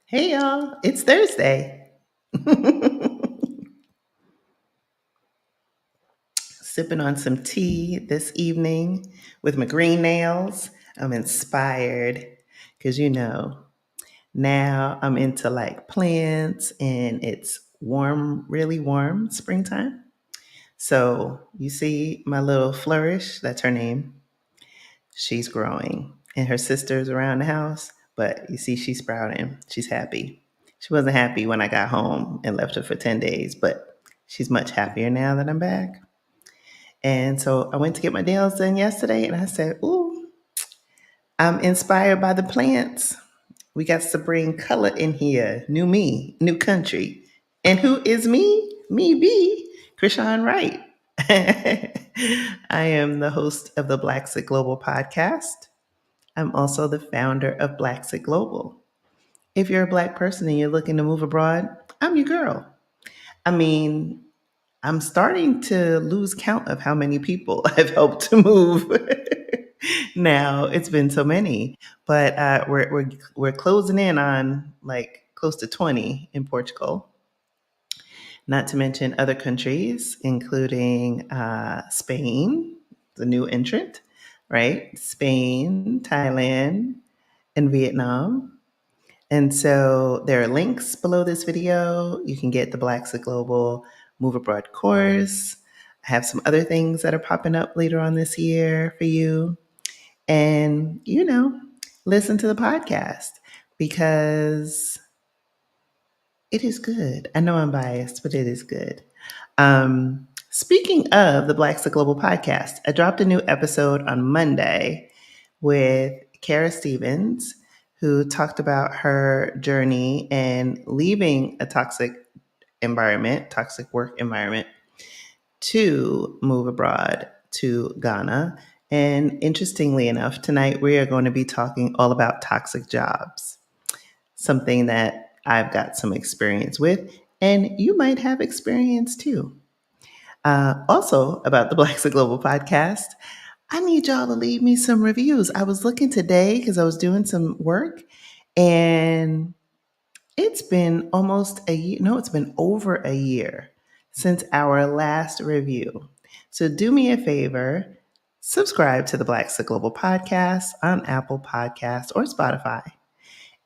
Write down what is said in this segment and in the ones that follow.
Hey y'all, it's Thursday. Sipping on some tea this evening with my green nails. I'm inspired because now I'm into like plants and it's warm, really warm springtime. So you see my little flourish, that's her name. She's growing and her sister's around the house, but you see she's sprouting. She's happy. She wasn't happy when I got home and left her for 10 days, but she's much happier now that I'm back. And so I went to get my nails done yesterday and I said, ooh, I'm inspired by the plants. We got to bring color in here. New me, new country. And who is me? Me be Krishan Wright. I am the host of the Black Sit Global podcast. I'm also the founder of Black Sit Global. If you're a Black person and you're looking to move abroad, I'm your girl. I mean, I'm starting to lose count of how many people I've helped to move. Now it's been so many, but we're closing in on like close to 20 in Portugal. Not to mention other countries, including Spain, the new entrant, right? Spain, Thailand, and Vietnam. And so there are links below this video. You can get the Black Sit Global Move Abroad course. I have some other things that are popping up later on this year for you. And, listen to the podcast because it is good. I know I'm biased, but it is good. Speaking of the Black Sit Global podcast, I dropped a new episode on Monday with Kara Stevens, who talked about her journey and leaving a toxic work environment, to move abroad to Ghana. And interestingly enough, tonight we are going to be talking all about toxic jobs, something that I've got some experience with, and you might have experience too. Also, about the Black Sit Global podcast, I need y'all to leave me some reviews. I was looking today because I was doing some work, and it's been almost a year. No, it's been over a year since our last review. So do me a favor, subscribe to the Black Sit Global podcast on Apple Podcasts or Spotify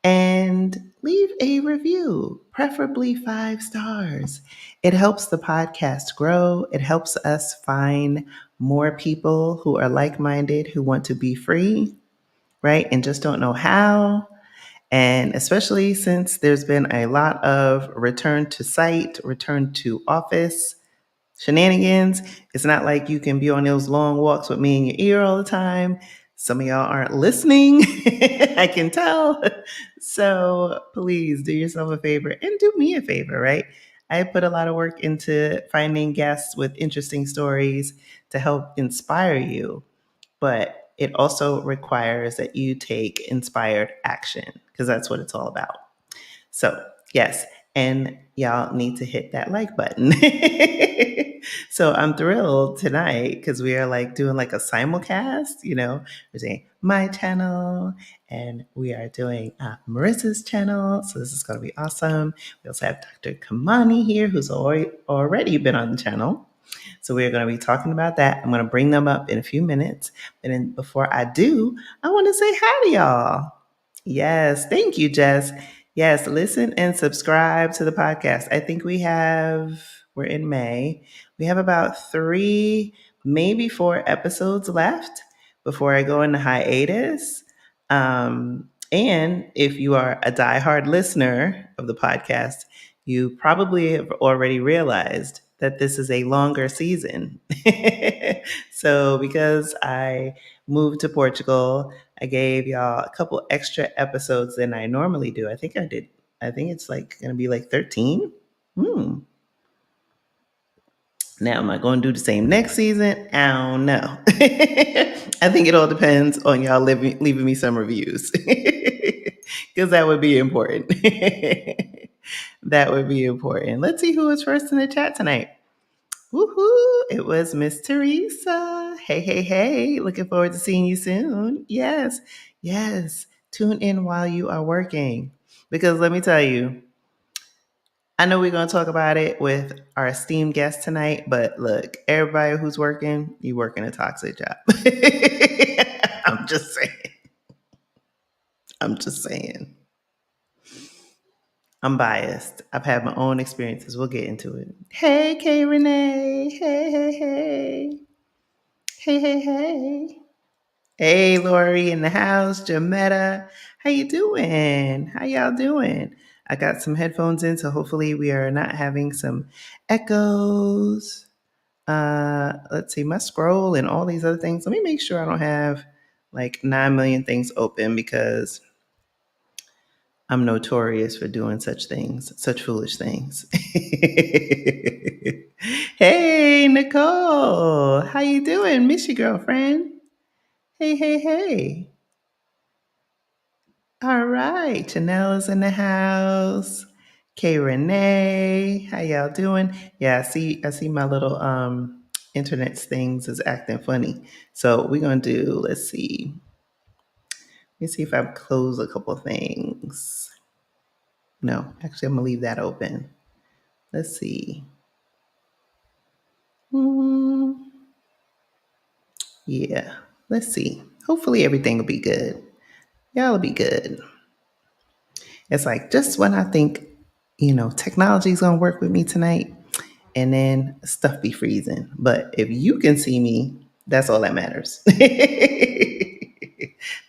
and leave a review, preferably 5 stars. It helps the podcast grow. It helps us find more people who are like minded, who want to be free, right? And just don't know how. And especially since there's been a lot of return to site, return to office shenanigans. It's not like you can be on those long walks with me in your ear all the time. Some of y'all aren't listening. I can tell. So please do yourself a favor and do me a favor, right? I put a lot of work into finding guests with interesting stories to help inspire you, but it also requires that you take inspired action because that's what it's all about. So, yes, and y'all need to hit that like button. So, I'm thrilled tonight because we are like doing like a simulcast, we're saying my channel and we are doing Marissa's channel. So, this is going to be awesome. We also have Dr. Kamani here who's already been on the channel. So we're going to be talking about that. I'm going to bring them up in a few minutes. And then before I do, I want to say hi to y'all. Yes, thank you, Jess. Yes, listen and subscribe to the podcast. I think we're in May. We have about 3, maybe 4 episodes left before I go into hiatus. And if you are a diehard listener of the podcast, you probably have already realized that this is a longer season. So because I moved to Portugal, I gave y'all a couple extra episodes than I normally do. I think I did. I think it's like going to be like 13. Now, am I going to do the same next season? I don't know. I think it all depends on y'all leaving me some reviews because that would be important. That would be important. Let's see who was first in the chat tonight. Woohoo! It was Miss Teresa. Hey, hey, hey. Looking forward to seeing you soon. Yes, yes. Tune in while you are working. Because let me tell you, I know we're going to talk about it with our esteemed guest tonight, but look, everybody who's working, you working a toxic job. I'm just saying. I'm just saying. I'm biased. I've had my own experiences. We'll get into it. Hey, K Renee. Hey, hey, hey. Hey, hey, hey. Hey, Lori in the house. Jametta. How you doing? How y'all doing? I got some headphones in, so hopefully we are not having some echoes. Let's see, my scroll and all these other things. Let me make sure I don't have like 9 million things open because I'm notorious for doing such things, such foolish things. Hey, Nicole, how you doing? Miss you, girlfriend. Hey, hey, hey. All right, Janelle's in the house. K Renee, how y'all doing? Yeah, I see my little internet things is acting funny. So we're gonna do, let's see if I've closed a couple things. No, actually I'm gonna leave that open. Let's see. Hmm, yeah, let's see. Hopefully everything will be good. Y'all will be good. It's like just when I think, technology's gonna work with me tonight, and then stuff be freezing. But if you can see me, that's all that matters.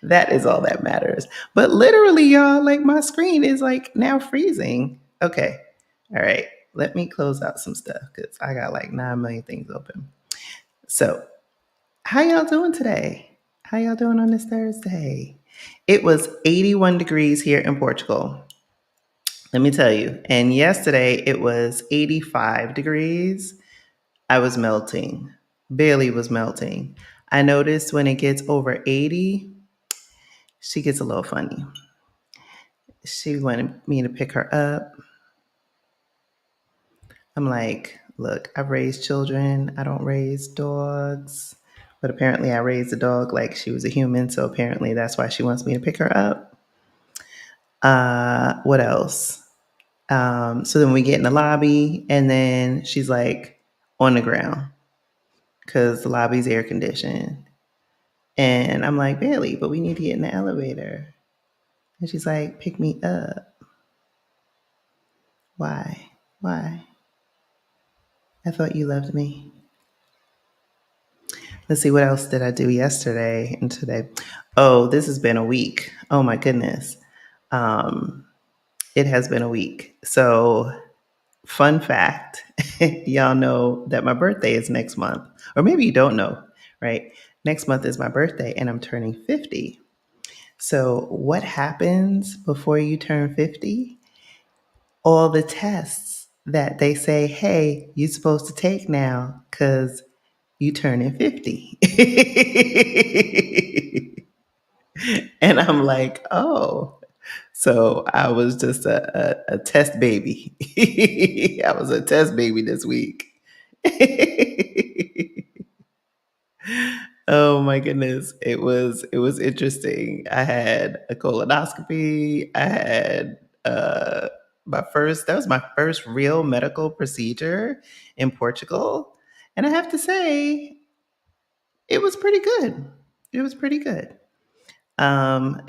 That is all that matters. But literally, y'all, like my screen is like now freezing. Okay. All right. Let me close out some stuff because I got like 9 million things open. So, how y'all doing today? How y'all doing on this Thursday? It was 81 degrees here in Portugal. Let me tell you. And yesterday it was 85 degrees. I was melting. Bailey was melting. I noticed when it gets over 80, she gets a little funny. She wanted me to pick her up. I'm like, look, I've raised children. I don't raise dogs. But apparently I raised a dog like she was a human. So apparently that's why she wants me to pick her up. What else? So then we get in the lobby and then she's like on the ground because the lobby's air conditioned. And I'm like, Bailey, but we need to get in the elevator. And she's like, pick me up. Why? Why? I thought you loved me. Let's see, what else did I do yesterday and today? Oh, this has been a week. Oh my goodness. Um, it has been a week. So, fun fact, y'all know that my birthday is next month. Or maybe you don't know, right? Next month is my birthday and I'm turning 50. So, what happens before you turn 50? All the tests that they say, hey, you're supposed to take now because you turning 50. And I'm like, oh, so I was just a test baby. I was a test baby this week. Oh my goodness. It was interesting. I had a colonoscopy. I had that was my first real medical procedure in Portugal. And I have to say, it was pretty good. It was pretty good. Um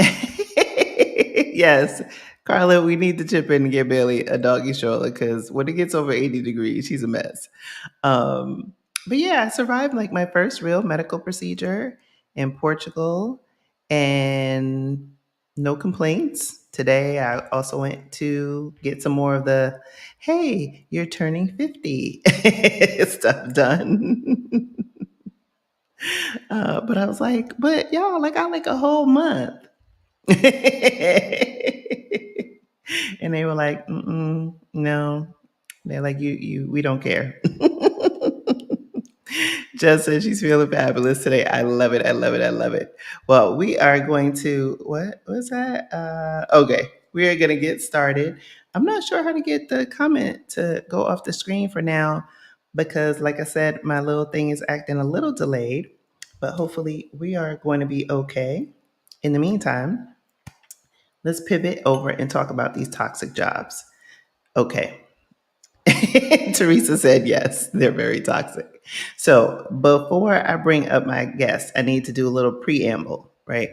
yes, Carla, we need to chip in and get Bailey a doggy stroller because when it gets over 80 degrees, she's a mess. Um, but yeah, I survived like my first real medical procedure in Portugal and no complaints. Today, I also went to get some more of the, hey, you're turning 50 stuff done. But I was like, but y'all, like, I like a whole month. And they were like, no. They're like, we don't care. Jess says she's feeling fabulous today. I love it. I love it. I love it. Well, we are going to, what was that? Okay. We are going to get started. I'm not sure how to get the comment to go off the screen for now because, like I said, my little thing is acting a little delayed, but hopefully we are going to be okay. In the meantime, Let's pivot over and talk about these toxic jobs. Okay. Teresa said yes, they're very toxic. So before I bring up my guest, I need to do a little preamble, right?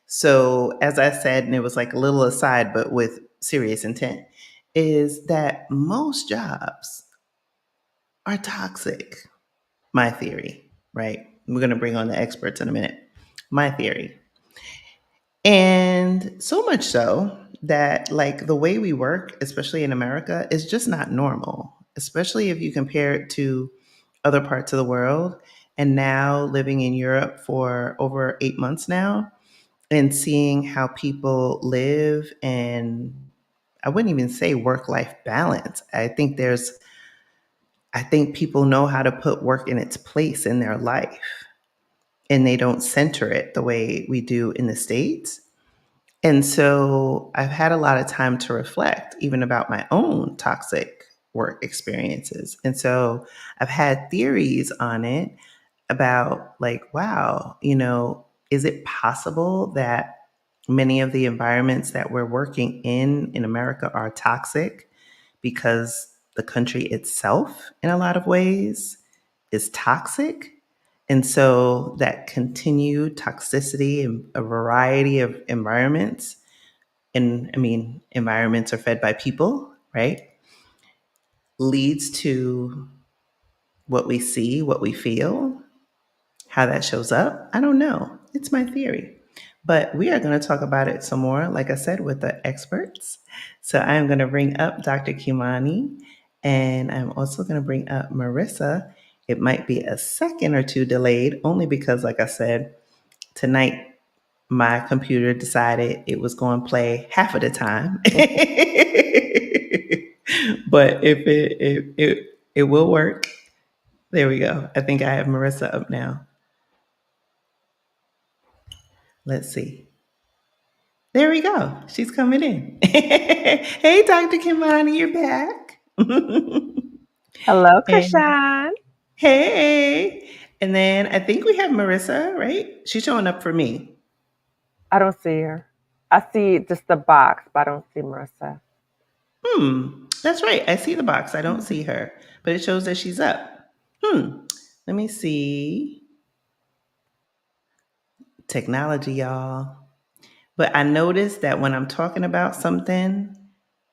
So, as I said, and it was like a little aside, but with serious intent, is that most jobs are toxic. My theory, right? We're going to bring on the experts in a minute. My theory. And so much so that, like, the way we work, especially in America, is just not normal, especially if you compare it to other parts of the world. And now living in Europe for over 8 months now and seeing how people live, and I wouldn't even say work life balance. I think people know how to put work in its place in their life and they don't center it the way we do in the States. And so I've had a lot of time to reflect even about my own toxic work experiences. And so I've had theories on it about, like, wow, is it possible that many of the environments that we're working in America are toxic because the country itself, in a lot of ways, is toxic? And so that continued toxicity in a variety of environments, and I mean, environments are fed by people, right? Leads to what we see, what we feel, how that shows up. I don't know. It's my theory. But we are going to talk about it some more, like I said, with the experts. So I'm going to bring up Dr. Kimani, and I'm also going to bring up Marissa. It might be a second or two delayed, only because, like I said, tonight my computer decided it was going to play half of the time. But if it will work. There we go. I think I have Marissa up now. Let's see. There we go. She's coming in. Hey, Dr. Kimani, you're back. Hello, And Krishan. hey. And then I think we have Marissa, right? She's showing up for me. I don't see her. I see just the box, but I don't see Marissa. That's right. I see the box. I don't see her, but it shows that she's up. Let me see. Technology, y'all. But I noticed that when I'm talking about something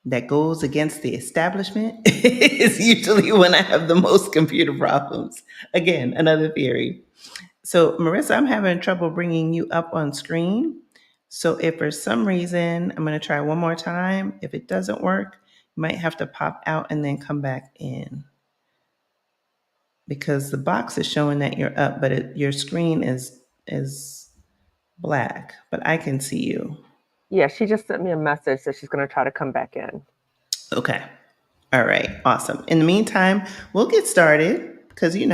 that goes against the establishment, is usually when I have the most computer problems. Again, another theory. So, Marissa, I'm having trouble bringing you up on screen. So, if for some reason, I'm going to try one more time. If it doesn't work, you might have to pop out and then come back in because the box is showing that you're up, but your screen is black. But I can see you. Yeah, she just sent me a message that she's going to try to come back in. Okay. All right. Awesome. In the meantime, we'll get started because, we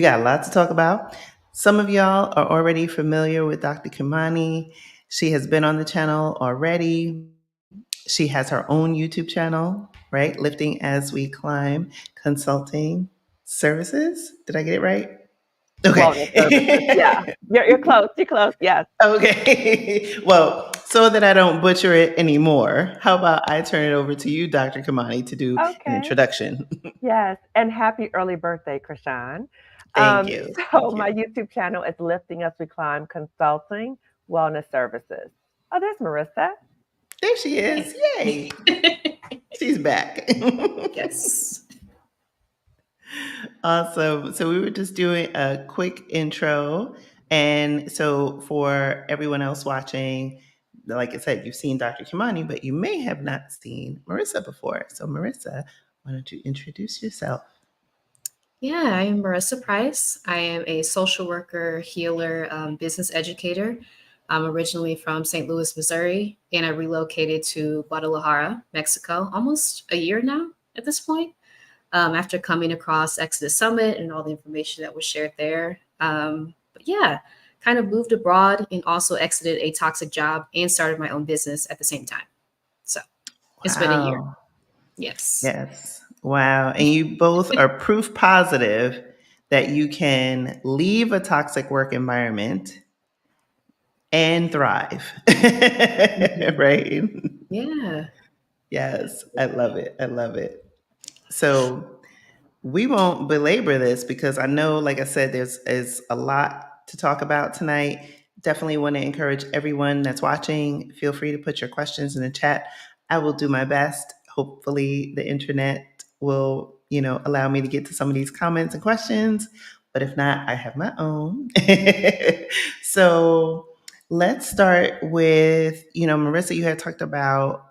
got a lot to talk about. Some of y'all are already familiar with Dr. Kimani. She has been on the channel already. She has her own YouTube channel, right? Lifting as We Climb Consulting Services. Did I get it right? Wellness services. Yeah, Okay. you're close. You're close. Yes. Okay. Well, so that I don't butcher it anymore, how about I turn it over to you, Dr. Kamani, to do an Okay. introduction? Yes. And happy early birthday, Krishan. Thank you. So Thank my you. YouTube channel is Lifting As We Climb Consulting Wellness Services. Oh, there's Marissa. There she is. Hey. Yay. She's back. Yes. Awesome. So we were just doing a quick intro. And so for everyone else watching, like I said, you've seen Dr. Kimani, but you may have not seen Marissa before. So Marissa, why don't you introduce yourself? Yeah, I am Marissa Price. I am a social worker, healer, business educator. I'm originally from St. Louis, Missouri, and I relocated to Guadalajara, Mexico, almost a year now at this point, after coming across Exodus Summit and all the information that was shared there. But yeah, kind of moved abroad and also exited a toxic job and started my own business at the same time. So it's been a year. Wow. Yes. Yes. Wow. And you both are proof positive that you can leave a toxic work environment and thrive. Mhm. Right? Yeah. Yes, I love it. I love it. So we won't belabor this because I know, like I said, there's is a lot to talk about tonight. Definitely want to encourage everyone that's watching. Feel free to put your questions in the chat. I will do my best. Hopefully, the internet will, allow me to get to some of these comments and questions. But if not, I have my own. So let's start with, Marissa, you had talked about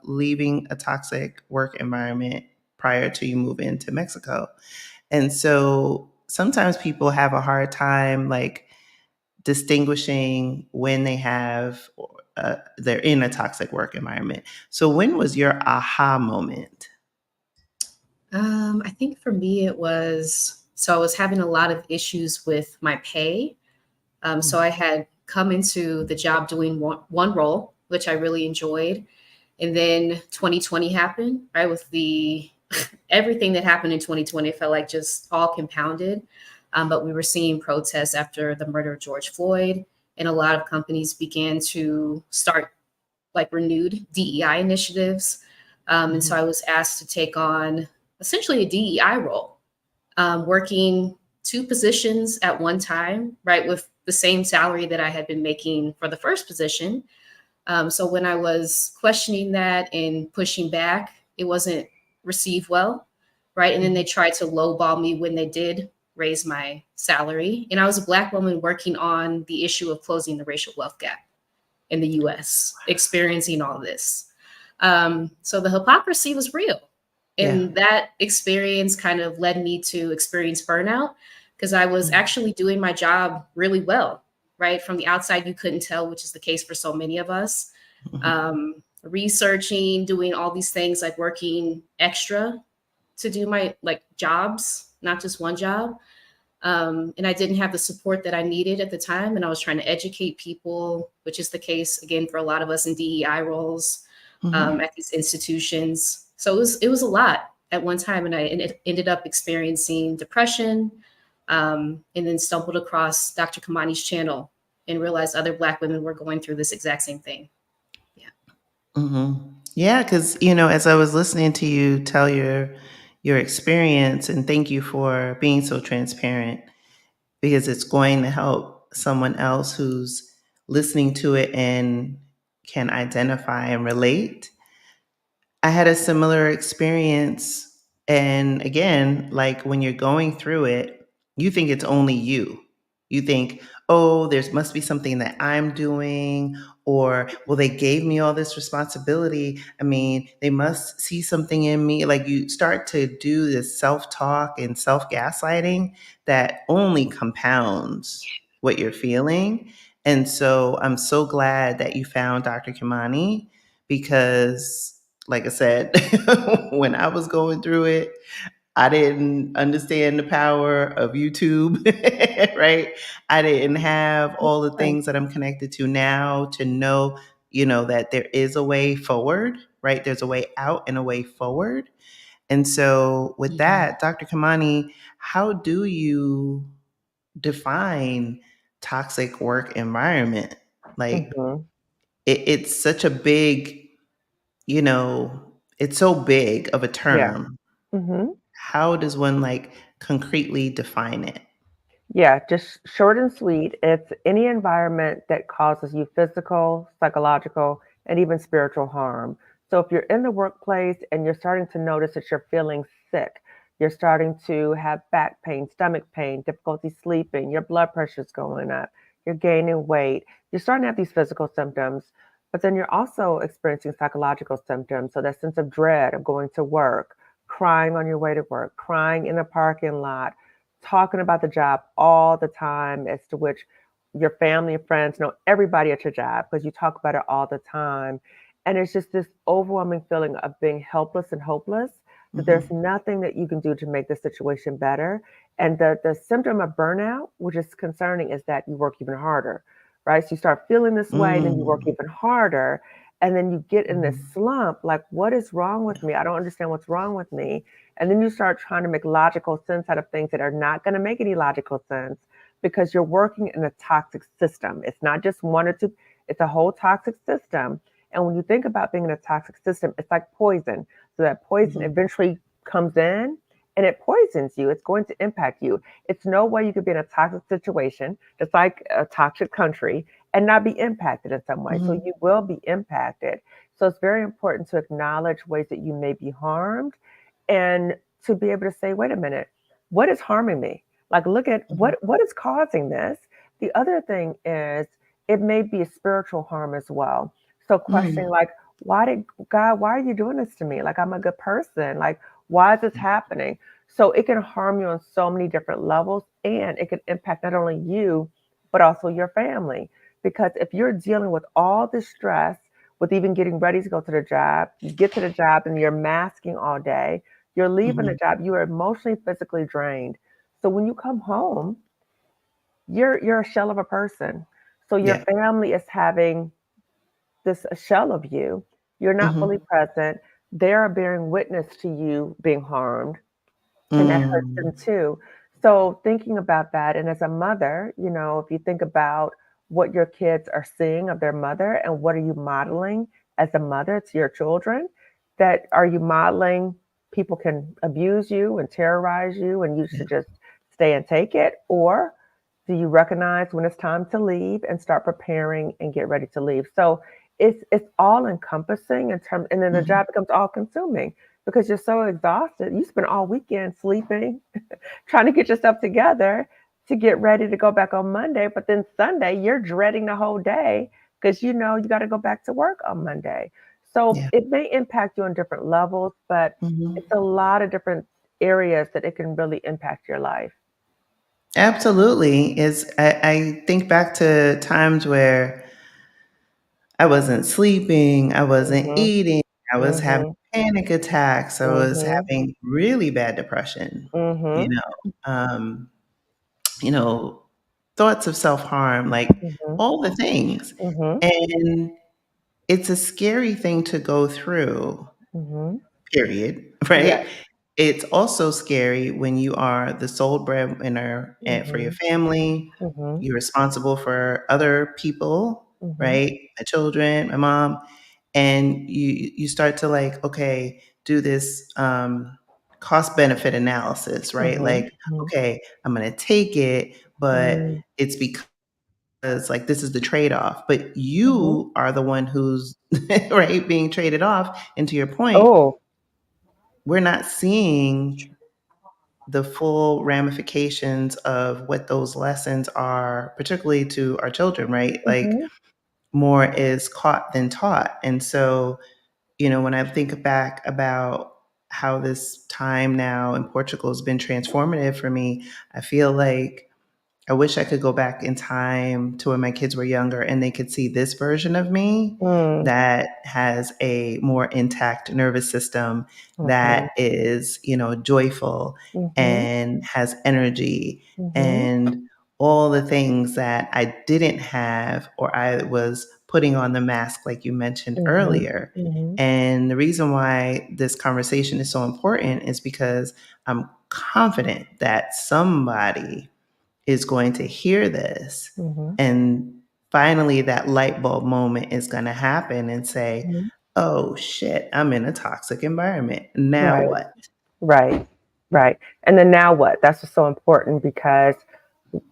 leaving a toxic work environment prior to you move into Mexico. And so sometimes people have a hard time like distinguishing when they're in a toxic work environment. So when was your aha moment? I think for me it was so I was having a lot of issues with my pay. So I had come into the job doing one role, which I really enjoyed. And then 2020 happened, right? With the everything that happened in 2020, it felt like just all compounded. But we were seeing protests after the murder of George Floyd, and a lot of companies began to start like renewed DEI initiatives. And so I was asked to take on essentially a DEI role, working two positions at one time, right, with the same salary that I had been making for the first position. So when I was questioning that and pushing back, it wasn't received well, right? And then they tried to lowball me when they did raise my salary. And I was a Black woman working on the issue of closing the racial wealth gap in the US, experiencing all this. So the hypocrisy was real. Yeah. And that experience kind of led me to experience burnout because I was actually doing my job really well, right? From the outside, you couldn't tell, which is the case for so many of us. Researching, doing all these things like working extra to do my like jobs, not just one job. And I didn't have the support that I needed at the time. And I was trying to educate people, which is the case again for a lot of us in DEI roles at these institutions. So it was a lot at one time, and ended up experiencing depression, and then stumbled across Dr. Kamani's channel and realized other Black women were going through this exact same thing. Yeah. Yeah, because as I was listening to you tell your experience, and thank you for being so transparent, because it's going to help someone else who's listening to it and can identify and relate. I had a similar experience. And again, like when you're going through it, you think it's only you. You think, oh, there must be something that I'm doing, or, well, they gave me all this responsibility. I mean, they must see something in me. Like you start to do this self talk and self gaslighting that only compounds what you're feeling. And so I'm so glad that you found Dr. Kimani because, like I said, when I was going through it, I didn't understand the power of YouTube, right? I didn't have all the Right. things that I'm connected to now to know, that there is a way forward, right? There's a way out and a way forward. And so, with Yeah. that, Dr. Kamani, how do you define toxic work environment? Like, Hmm. it's such a big, it's so big of a Yeah. term. Hmm. How does one like concretely define it? Yeah, just short and sweet. It's any environment that causes you physical, psychological, and even spiritual harm. So if you're in the workplace and you're starting to notice that you're feeling sick, you're starting to have back pain, stomach pain, difficulty sleeping, your blood pressure's going up, you're gaining weight, you're starting to have these physical symptoms, but then you're also experiencing psychological symptoms. So that sense of dread of going to work, crying on your way to work, crying in the parking lot, talking about the job all the time, as to which your family and friends know everybody at your job because you talk about it all the time. And it's just this overwhelming feeling of being helpless and hopeless, that there's Mm-hmm. nothing that you can do to make the situation better. And the symptom of burnout, which is concerning, is that you work even harder, right? So you start feeling this way, then you work Mm-hmm. even harder. And then you get in this Mm-hmm. slump, like, what is wrong with me? I don't understand what's wrong with me. And then you start trying to make logical sense out of things that are not going to make any logical sense because you're working in a toxic system. It's not just one or two, it's a whole toxic system. And when you think about being in a toxic system, it's like poison. So that poison Mhm. eventually comes in and it poisons you. It's going to impact you. It's no way you could be in a toxic situation, just like a toxic country, and not be impacted in some way. So Mhm. you will be impacted. So it's very important to acknowledge ways that you may be harmed and to be able to say, wait a minute, what is harming me? Like look at Mhm. what is causing this. The other thing is it may be a spiritual harm as well. So questioning Mm. like, why did God, why are you doing this to me? Like I'm a good person. Like, why is this happening? So it can harm you on so many different levels and it can impact not only you, but also your family. Because if you're dealing with all this stress, with even getting ready to go to the job, you get to the job and you're masking all day, you're leaving the Mhm. job, you are emotionally, physically drained. So when you come home, you're a shell of a person. So your Yeah. family is having this a shell of you. You're not fully Mhm. present. They are bearing witness to you being harmed, and that hurts them Mm. too. So thinking about that, and as a mother, if you think about what your kids are seeing of their mother and what are you modeling as a mother to your children, that are you modeling people can abuse you and terrorize you and you Yeah. should just stay and take it? Or do you recognize when it's time to leave and start preparing and get ready to leave? So it's all encompassing in terms, and then the Mhm. job becomes all consuming because you're so exhausted. You spend all weekend sleeping, trying to get yourself together to get ready to go back on Monday. But then Sunday, you're dreading the whole day because you got to go back to work on Monday. So Yeah. it may impact you on different levels, but Mhm. it's a lot of different areas that it can really impact your life. Absolutely. I think back to times where I wasn't sleeping, I wasn't Mhm. eating, I was having Mhm. panic attacks, I was Mhm. having really bad depression, you Mhm. know, um, you know, thoughts of self-harm, like Mhm. all the things. Mhm. And it's a scary thing to go through, Mhm. period, Yes. right? It's also scary when you are the sole breadwinner for your Mhm. family. Mhm. You're responsible for other people, Mhm. right? My children, my mom, and you start to like, okay, do this cost benefit analysis, right? Mhm. Like, Mhm. okay, I'm gonna take it, but Mhm. it's because like this is the trade-off. But Mhm. you are the one who's right being traded off. And to your point, Oh. we're not seeing the full ramifications of what those lessons are, particularly to our children, right? Like Mhm. more is caught than taught. And so, when I think back about how this time now in Portugal has been transformative for me, I feel like I wish I could go back in time to when my kids were younger and they could see this version of me Mm. that has a more intact nervous system, Mhm. that is, joyful Mhm. and has energy Mhm. and all the things that I didn't have or I was putting on the mask, like you mentioned Mhm. earlier. Mhm. And the reason why this conversation is so important is because I'm confident that somebody is going to hear this Mhm. and finally that light bulb moment is going to happen and say, Mhm. oh shit, I'm in a toxic environment, now Right. what? Right. Right. And then now what? That's what's so important because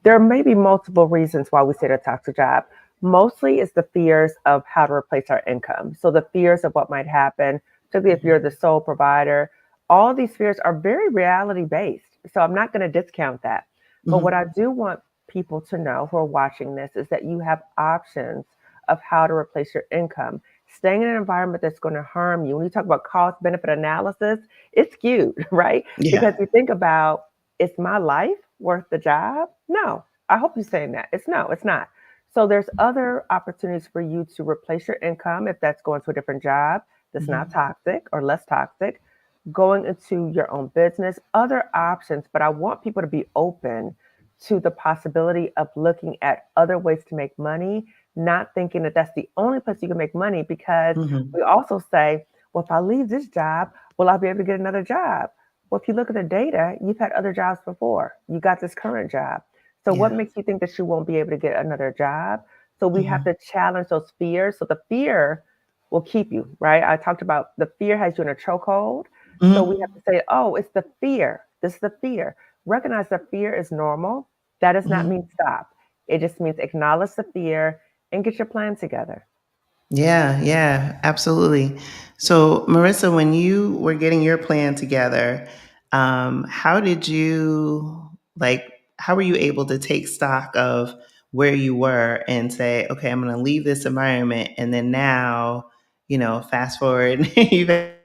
there may be multiple reasons why we say a toxic job. Mostly it's the fears of how to replace our income. So the fears of what might happen, particularly if Mhm. you're the sole provider, all these fears are very reality based. So I'm not going to discount that. But what I Mhm. do want people to know who are watching this is that you have options of how to replace your income. Staying in an environment that's going to harm you. When you talk about cost benefit analysis, it's skewed, right? Because Yeah. you think about, is my life worth the job? No. I hope you're saying that. It's no, it's not. So there's other opportunities for you to replace your income if that's going to a different job that's not Mhm. toxic or less toxic, going into your own business, other options. But I want people to be open to the possibility of looking at other ways to make money, not thinking that that's the only place you can make money because we Mhm. also say, well, if I leave this job, will I be able to get another job? Well, if you look at the data, you've had other jobs before. You got this current job. So what Yeah. makes you think that you won't be able to get another job? So we have Hmm. to challenge those fears. So the fear will keep you, right? I talked about the fear has you in a chokehold. So we Hmm. have to say, oh, it's the fear. This is the fear. Recognize that fear is normal. That does not Hmm. mean stop. It just means acknowledge the fear and get your plan together. Yeah, yeah, absolutely. So, Marissa, when you were getting your plan together, how did you like? How were you able to take stock of where you were and say, "Okay, I'm going to leave this environment," and then now, fast forward, you've had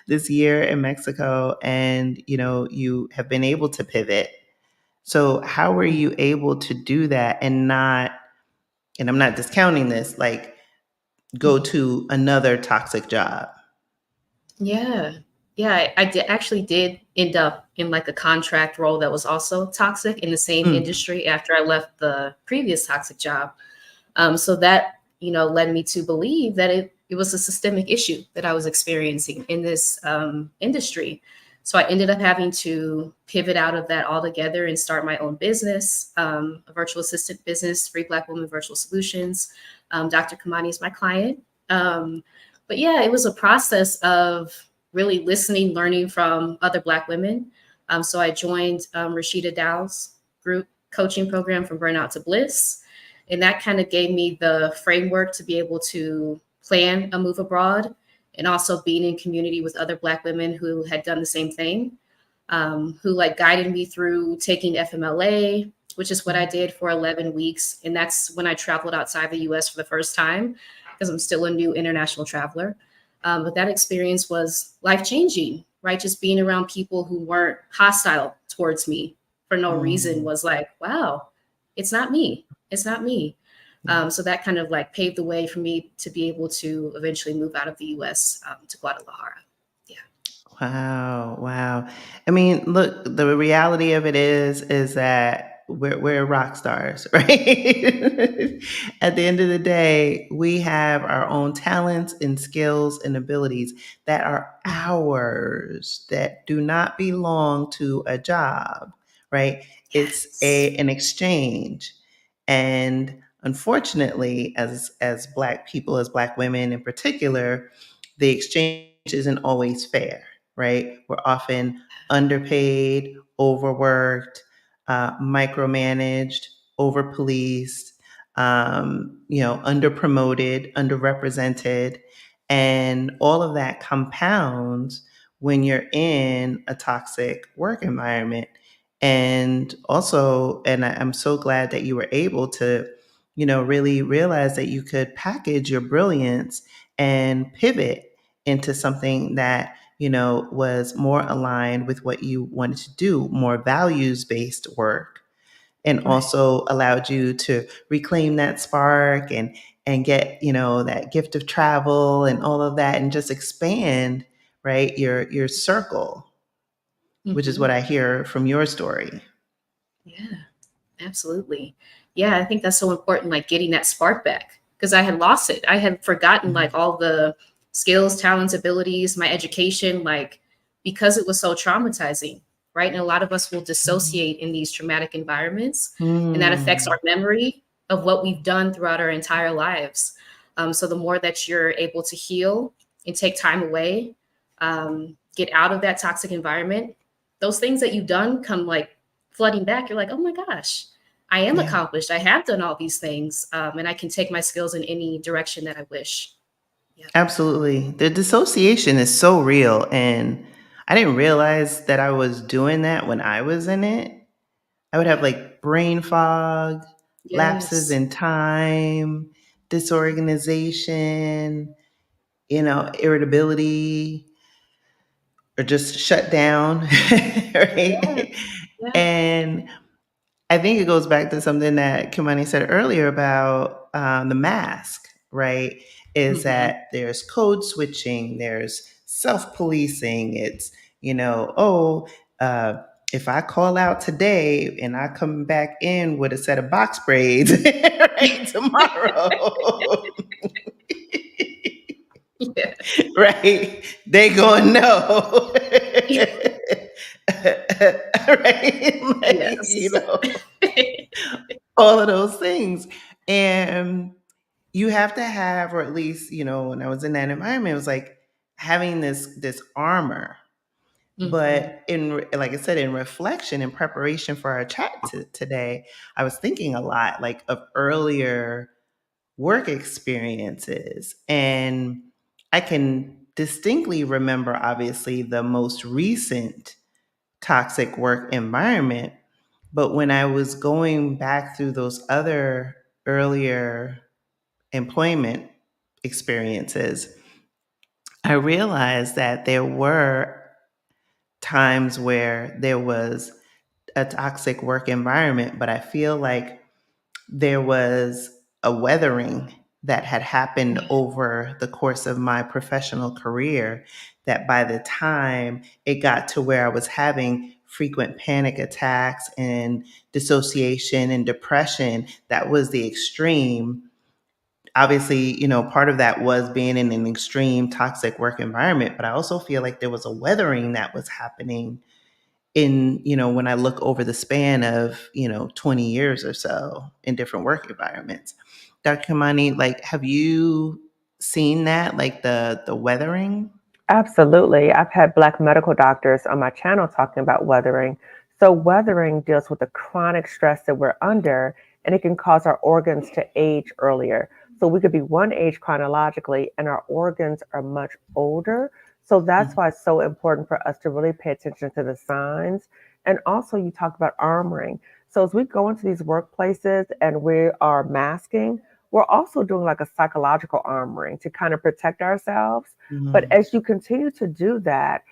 this year in Mexico, and you have been able to pivot. So, how were Mhm. you able to do that and not? And I'm not discounting this, like go Mhm. to another toxic job. Yeah. Yeah, actually did end up in like a contract role that was also toxic in the same Mm, industry after I left the previous toxic job. So that, led me to believe that it was a systemic issue that I was experiencing in this industry. So I ended up having to pivot out of that altogether and start my own business, a virtual assistant business, Free Black Woman Virtual Solutions. Dr. Kamani is my client. But yeah, it was a process of really listening, learning from other Black women. So I joined Rashida Dow's group coaching program, From Burnout to Bliss, and that kind of gave me the framework to be able to plan a move abroad and also being in community with other Black women who had done the same thing, who like guided me through taking FMLA, which is what I did for 11 weeks. And that's when I traveled outside the US for the first time because I'm still a new international traveler. But that experience was life changing, right? Just being around people who weren't hostile towards me for no reason mm, was like, wow, it's not me. It's not me. yeah. So that kind of like paved the way for me to be able to eventually move out of the US to Guadalajara. Yeah. Wow, wow. I mean, look, the reality of it is that we're rock stars, right? At the end of the day, we have our own talents and skills and abilities that are Mhm. ours, that do not belong to a job, right? It's Yes. an exchange. And unfortunately, as Black people, as Black women in particular, the exchange isn't always fair, right? We're often underpaid, overworked, micromanaged, overpoliced, underpromoted, underrepresented. And all of that compounds when you're in a toxic work environment. And also, I'm so glad that you were able to, really realize that you could package your brilliance and pivot into something that was more aligned with what you wanted to do, more values based work, and Right. also allowed you to reclaim that spark and get that gift of travel and all of that, and just expand, right, your circle, which is what Hmm. I hear from your story. Yeah. Absolutely. Yeah, I think that's so important, like getting that spark back because I had lost it. I had forgotten like Mhm. all the skills, talents, abilities, my education, like because it was so traumatizing, right? And a lot of us will dissociate in these traumatic environments, and that affects Mm. our memory of what we've done throughout our entire lives. So the more that you're able to heal and take time away, get out of that toxic environment, those things that you've done come like flooding back. You're like, oh my gosh, I am Yeah. accomplished. I have done all these things, and I can take my skills in any direction that I wish. Yeah. Absolutely. The dissociation is so real. And I didn't realize that I was doing that when I was in it. I would have Yeah. like brain fog, lapses Yes. in time, disorganization, irritability, or just shut down. Yeah. Right. Yeah. And I think it goes back to something that Kimani said earlier about the mask, right? Is Hmm. that there's code switching, there's self policing. It's, oh, uh, if I call out today and I come back in with a set of box braids, right, tomorrow, Yeah. right, they gonna know. Right? Like, Yes. all of those things. And you have to have, or at least, when I was in that environment, it was like having this armor. Mhm. But like I said, in reflection, in preparation for our chat today, I was thinking a lot like of earlier work experiences. And I can distinctly remember, obviously, the most recent toxic work environment. But when I was going back through those other earlier employment experiences, I realized that there were times where there was a toxic work environment, but I feel like there was a weathering that had happened over the course of my professional career, that by the time it got to where I was having frequent panic attacks and dissociation and depression, that was the extreme. Obviously, part of that was being in an extreme toxic work environment, but I also feel like there was a weathering that was happening when I look over the span of, 20 years or so in different work environments. Dr. Kamani, like, have you seen that, like the weathering? Absolutely. I've had Black medical doctors on my channel talking about weathering. So, weathering deals with the chronic stress that we're under, and it can cause our organs to age earlier. So, we could be one age chronologically, and our organs are much older. So, that's Mhm, why it's so important for us to really pay attention to the signs. And also, you talked about armoring. So, as we go into these workplaces and we are masking, we're also doing like a psychological armoring to kind of protect ourselves. But mhm, as you continue to do that,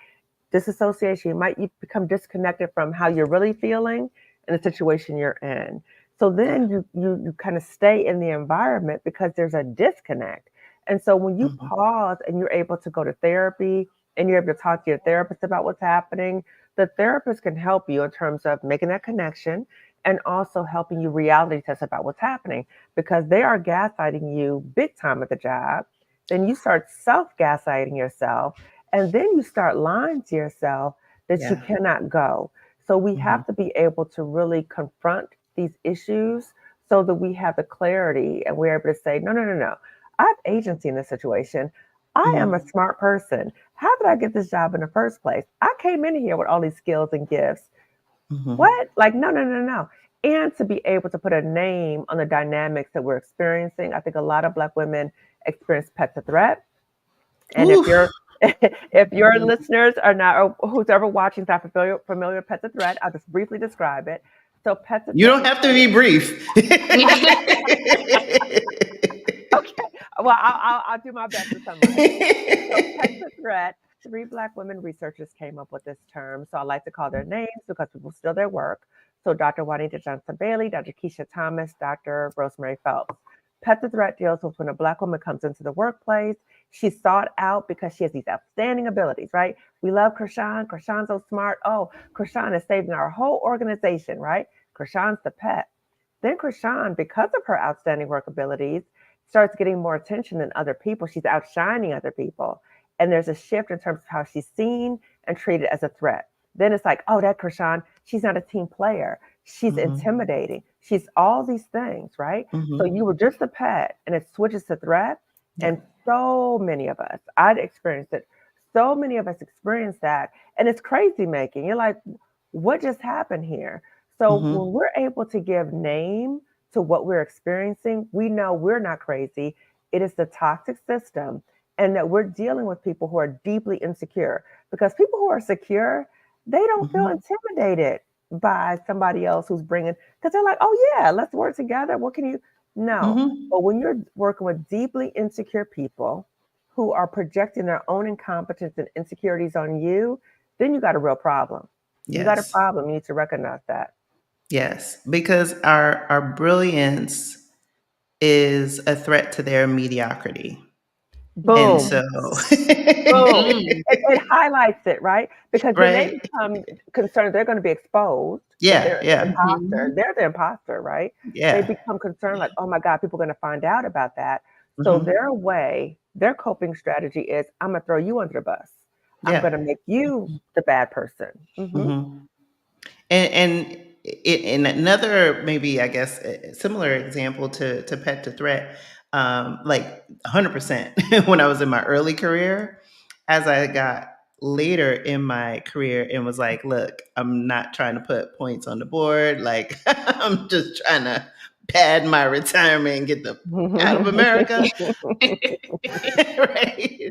disassociation, you become disconnected from how you're really feeling and the situation you're in. So yeah, then you kind of stay in the environment because there's a disconnect. And so when you mhm, pause and you're able to go to therapy and you're able to talk to your therapist about what's happening, the therapist can help you in terms of making that connection and also helping you reality test about what's happening because they are gaslighting you big time at the job. Then you start self gaslighting yourself and then you start lying to yourself that you yeah, cannot go. So we mhm, have to be able to really confront these issues so that we have the clarity and we're able to say, no, no, no, no. I have agency in this situation. I am a mhm, smart person. How did I get this job in the first place? I came in here with all these skills and gifts. mhm, What? Like, no, no, no, no. And to be able to put a name on the dynamics that we're experiencing. I think a lot of Black women experience pets a threat, and if oof, you're if your mhm. listeners are not, or who's ever watching is not familiar with Pets a Threat, I'll just briefly describe it. So Pets a You Threat don't is have to be brief. okay. Well, I'll do my best to summarize it. So Pets a Threat, three Black women researchers came up with this term. So I like to call their names because people steal their work. So Dr. Juanita Johnson Bailey, Dr. Keisha Thomas, Dr. Rosemary Phelps. Pet the Threat deals with when a Black woman comes into the workplace. She's sought out because she has these outstanding abilities, right? We love Krishan. Krishan's so smart. Oh, Krishan is saving our whole organization, right? Krishan's the pet. Then Krishan, because of her outstanding work abilities, starts getting more attention than other people. She's outshining other people. And there's a shift in terms of how she's seen and treated as a threat. Then it's like, oh, that Krishan, she's not a team player. She's Mhm, intimidating. She's all these things, right? So mhm. you were just a pet and it switches to threat. Yeah. And so many of us, I'd experienced it. So many of us experience that. And it's crazy making. You're like, what just happened here? So Mhm, when we're able to give name to what we're experiencing, we know we're not crazy. It is the toxic system, and that we're dealing with people who are deeply insecure. Because people who are secure, they don't feel mhm, intimidated by somebody else who's bringing, because they're like, oh, yeah, let's work together. What can you? No. mhm. But when you're working with deeply insecure people who are projecting their own incompetence and insecurities on you, then you got a real problem. You got a Yes. problem. You need to recognize that. Yes, because our brilliance is a threat to their mediocrity. And Boom. so Yes. Boom. Mhm. It highlights it, right? Because then they right? become concerned they're going to be exposed, that Yeah, they're the yeah, imposter. Mhm. They're the imposter, right? They yeah. become concerned, like, oh my God, people are going to find out about that. So Mhm, their way, their coping strategy is, I'm going to throw you under the bus. I'm yeah. going to make you the bad person. Mhm. And in another, maybe, I guess, a similar example to pet to threat, like 100% when I was in my early career, as I got later in my career and was like, look, I'm not trying to put points on the board. Like, I'm just trying to pad my retirement and get the out of America. Right?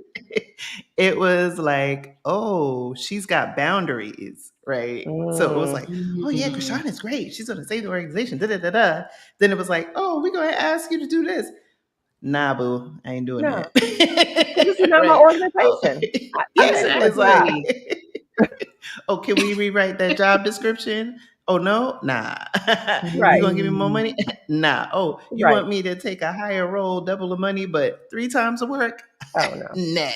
It was like, oh, she's got boundaries, right? So it was Mm, like, oh yeah, Krishan is great. She's gonna save the organization. Da da da da. Then it was like, oh, we're gonna ask you to do this. Nah, boo, I ain't doing no, that. because this is not my Right? Oh, organization. I'm yeah. there to do a It's job. Exactly. like, oh, can we rewrite that job description? Oh no, nah. You Right, gonna give me more Mm. money? Nah. Oh, you right. want me to take a higher role, double the money, but 3 times the work? Oh no. Nah.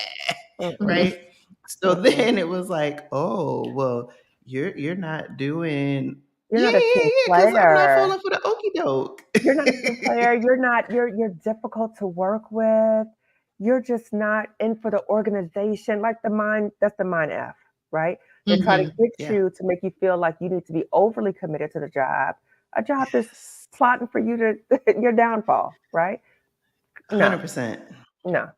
Mm-mm, Right? So mm-mm. then it was like, oh, well, you're not doing, You're yeah, not a team yeah, because I'm not player. falling for the okey doke. You're not a team player. You're not. You're difficult to work with. You're just not in for the organization. Like the mind. That's the mind F, right? They try to get Yeah. you to make you feel like you need to be overly committed to the job. A job that's Yes. plotting for you to your downfall, right? No, 100%. no.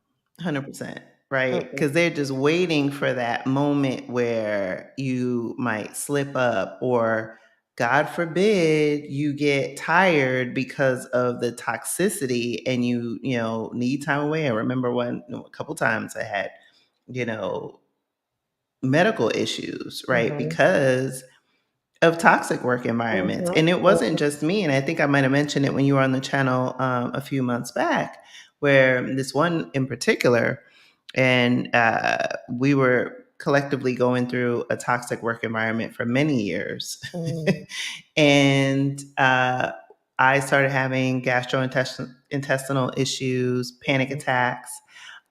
100%, right? Mm-mm, Because they're just waiting for that moment where you might slip up, or God forbid you get tired because of the toxicity and you need time away. I remember a couple times I had, you know, medical issues, right? mm-hmm, Because of toxic work environments. mm-hmm, And it wasn't mm-hmm, just me. And I think I might have mentioned it when you were on the channel a few months back, where this one in particular, and we were collectively going through a toxic work environment for many years. mm, And I started having gastrointestinal issues, panic attacks.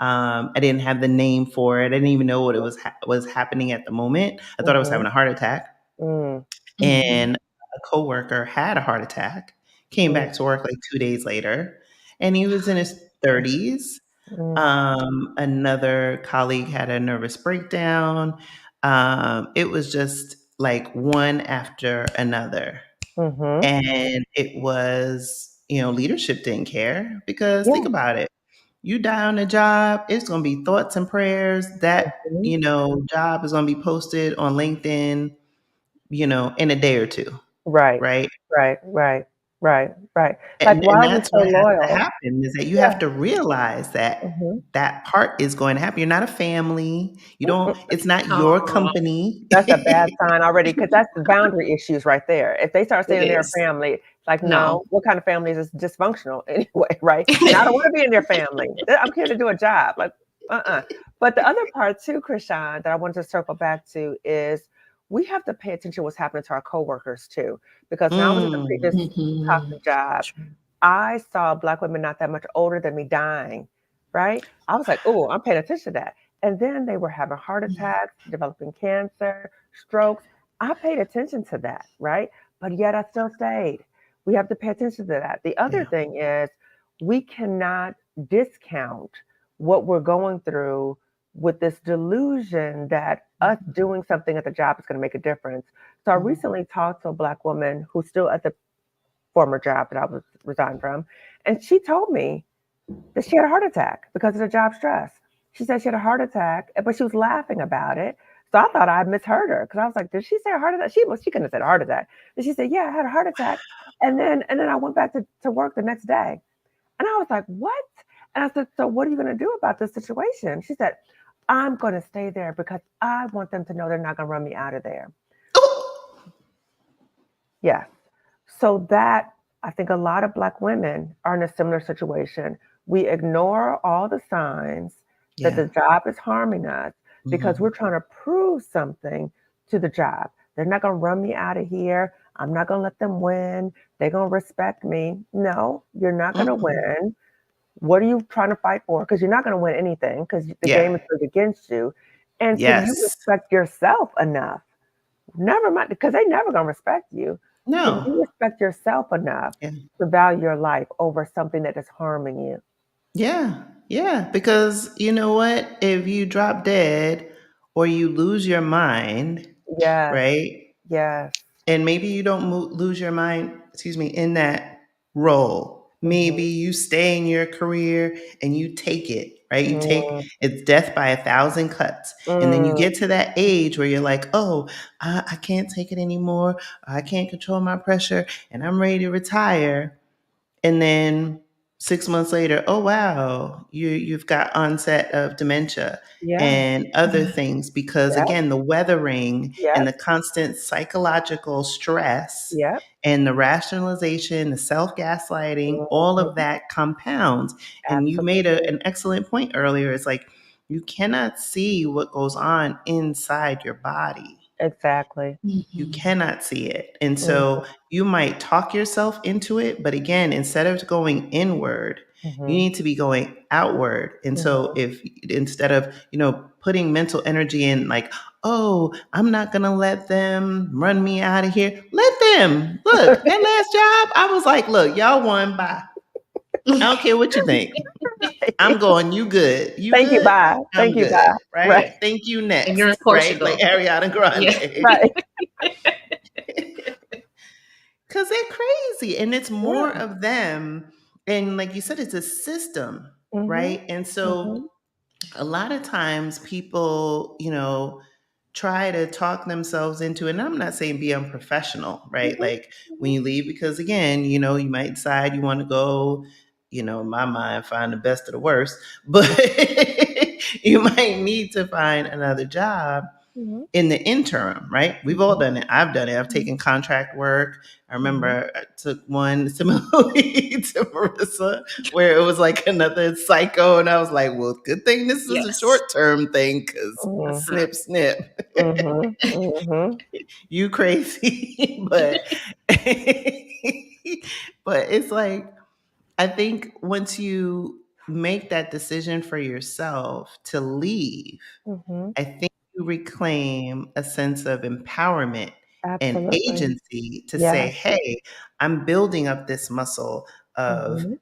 I didn't have the name for it. I didn't even know what it was happening at the moment. I thought I was mm-hmm, having a heart attack. mm, Mhm. And a coworker had a heart attack, came mm, back to work like 2 days later, and he was in his 30s. mm, Another colleague had a nervous breakdown. It was just like one after another. mm-hmm. And it was, leadership didn't care, because think Yeah. about it. You die on a job, it's going to be thoughts and prayers. That, Mhm. job is going to be posted on LinkedIn, in a day or two, Right, right? right, right, right, right. Like, And why are we that's so what has to loyal? happen, is that you Yeah. have to realize that Mhm. that part is going to happen. You're not a family. You don't, Mm-mm. it's not your Aw, company. That's a bad sign already, because that's the boundary issues right there. If they start It saying they're a is. family, like, no. no, what kind of family is dysfunctional anyway, right? And I don't want to be in their family. I'm here to do a job. Like, uh-uh. But the other part too, Krishan, that I wanted to circle back to is we have to pay attention to what's happening to our coworkers too. Because when I was at the previous Mm, Mhm. toxic job, True. I saw Black women not that much older than me dying, right? I was like, oh, I'm paying attention to that. And then they were having heart attacks, developing cancer, strokes. I paid attention to that, right? But yet I still stayed. We have to pay attention to that. The other yeah. thing is we cannot discount what we're going through with this delusion that us doing something at the job is going to make a difference. So I Mhm. recently talked to a Black woman who's still at the former job that I was resigned from. And she told me that she had a heart attack because of the job stress. She said she had a heart attack, but she was laughing about it. So I thought I misheard her, because I was like, did she say a heart attack? She couldn't have said a heart attack. And she said, yeah, I had a heart attack. And then I went back to work the next day. And I was like, what? And I said, so what are you going to do about this situation? She said, I'm going to stay there because I want them to know they're not going to run me out of there. Oh, Yeah. So that, I think a lot of Black women are in a similar situation. We ignore all the signs that yeah. the job is harming us because we're Mhm. trying to prove something to the job. They're not going to run me out of here. I'm not going to let them win. They're going to respect me. No, you're not going to Mm-mm. win. What are you trying to fight for? Because you're not going to win anything, because the game Yeah. is rigged against you. And can you Yes. respect yourself enough? Never mind, because they never gonna respect you. Can No. you respect yourself enough Yeah. to value your life over something that is harming you? Yeah. Yeah. Because you know what? If you drop dead or you lose your mind, Yes, right? yes. and maybe you don't lose your mind, excuse me, in that role. Maybe Mhm. you stay in your career and you take it, right? You take Mm. it's death by 1,000 cuts. And then you Mm. get to that age where you're like, oh, I can't take it anymore. I can't control my pressure and I'm ready to retire. And then 6 months later, oh wow, you've got onset of dementia Yeah. and other Yeah. things because Yep. again, the weathering and Yes. the constant psychological stress Yep. and the rationalization, the self-gaslighting, all of Mhm. that compounds. And you made Absolutely. an excellent point earlier. It's like you cannot see what goes on inside your body. Exactly. You Mhm. cannot see it. And so Mhm. you might talk yourself into it, but again, instead of going inward, you Mhm. need to be going outward. And so Mhm. if instead of, putting mental energy in like, oh, I'm not going to let them run me out of here. Let them. Look, that last job, I was like, look, y'all won by. I don't care what you think. I'm going, you good. You Thank you, good? bye. I'm Thank you, good. bye. Right? Right. Thank you And you're in next. Right? Like Portugal. Ariana Yeah. Grande. Right. Because they're crazy and it's more Yeah. of them. And like you said, it's a system, Mhm. right? And so Mhm. a lot of times people, try to talk themselves into it. And I'm not saying be unprofessional, right? Mhm. Like when Mhm. you leave, because again, you might decide you want to go, in my mind, find the best of the worst, but you might need to find another job Mhm. in the interim, right? We've all Mhm. done it. I've done it. I've taken contract work. I Mhm. remember I took one similarly to Marissa, where it was like another psycho, and I was like, "Well, good thing this is a Yes. short term thing, because Mhm. Uh-huh. snip, snip, Mhm. Mhm. you crazy." But but it's like I think once you make that decision for yourself to leave, Mhm. I think you reclaim a sense of empowerment and Absolutely. agency to say, Yes. hey, I'm building up this muscle of Mhm.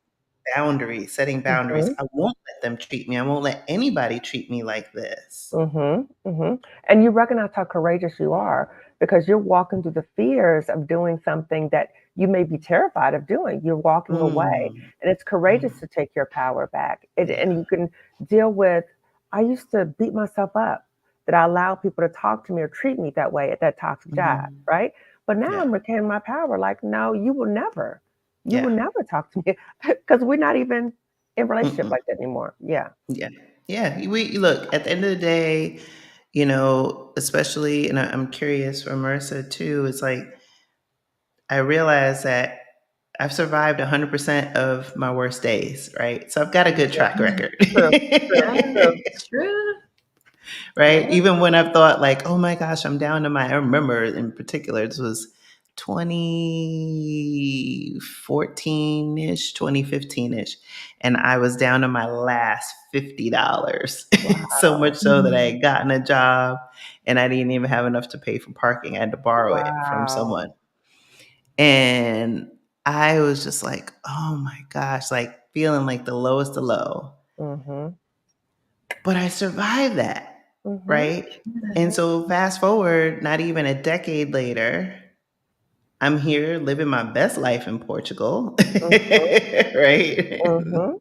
boundaries, setting boundaries. Mhm. I won't let them treat me. I won't let anybody treat me like this. Mhm. Mhm. And you recognize how courageous you are because you're walking through the fears of doing something that you may be terrified of doing. You're walking away, Mm, and it's courageous mm, to take your power back. yeah. And you can deal with. I used to beat myself up that I allow people to talk to me or treat me that way at that toxic job, Mhm. right? But now Yeah. I'm retaining my power. Like, no, you will Yeah. never talk to me because we're not even in relationship Mm-mm. like that anymore. Yeah. Yeah. Yeah. We look at the end of the day, especially, and I'm curious for Marissa too, it's like I realize that I've survived 100% of my worst days, right? So I've got a good Yeah. track record. True. True. True. Yes. True. Right? Yeah. Even when I've thought like, oh my gosh, I'm down to I remember in particular, this was 2014-ish, 2015-ish. And I was down to my last $50. So much Wow. so that I Mhm. had gotten a job and I didn't even have enough to pay for parking. I had to borrow it from Wow. someone. And I was just like, oh my gosh, like feeling like the lowest of low. Mhm. But I survived that, Mhm. right? And so fast forward, not even a decade later, I'm here living my best life in Portugal, Mhm. right? Mhm.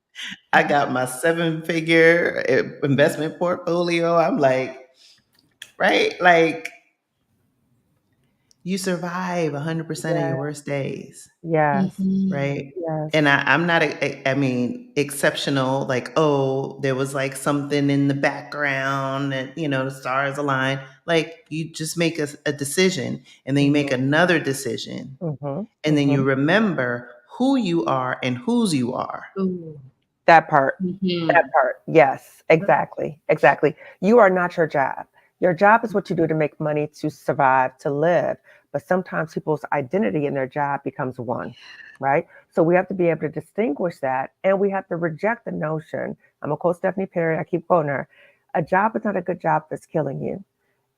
I got my 7-figure investment portfolio. I'm like, right? Like you survive 100% of Yeah. your worst days. Yes. Mhm. Right. Yes. And I'm not, I mean, exceptional, like, oh, there was like something in the background and, the stars align. Like, you just make a decision and then you make Mhm. another decision. Mhm. And then you Mhm. remember who you are and whose you are. Ooh. That part. That Mhm. part. Yes. Exactly. Exactly. You are not your job. Your job is what you do to make money, to survive, to live. But sometimes people's identity in their job becomes one, right? So we have to be able to distinguish that, and we have to reject the notion. I'm gonna quote Stephanie Perry. I keep quoting her. A job is not a good job if it's killing you.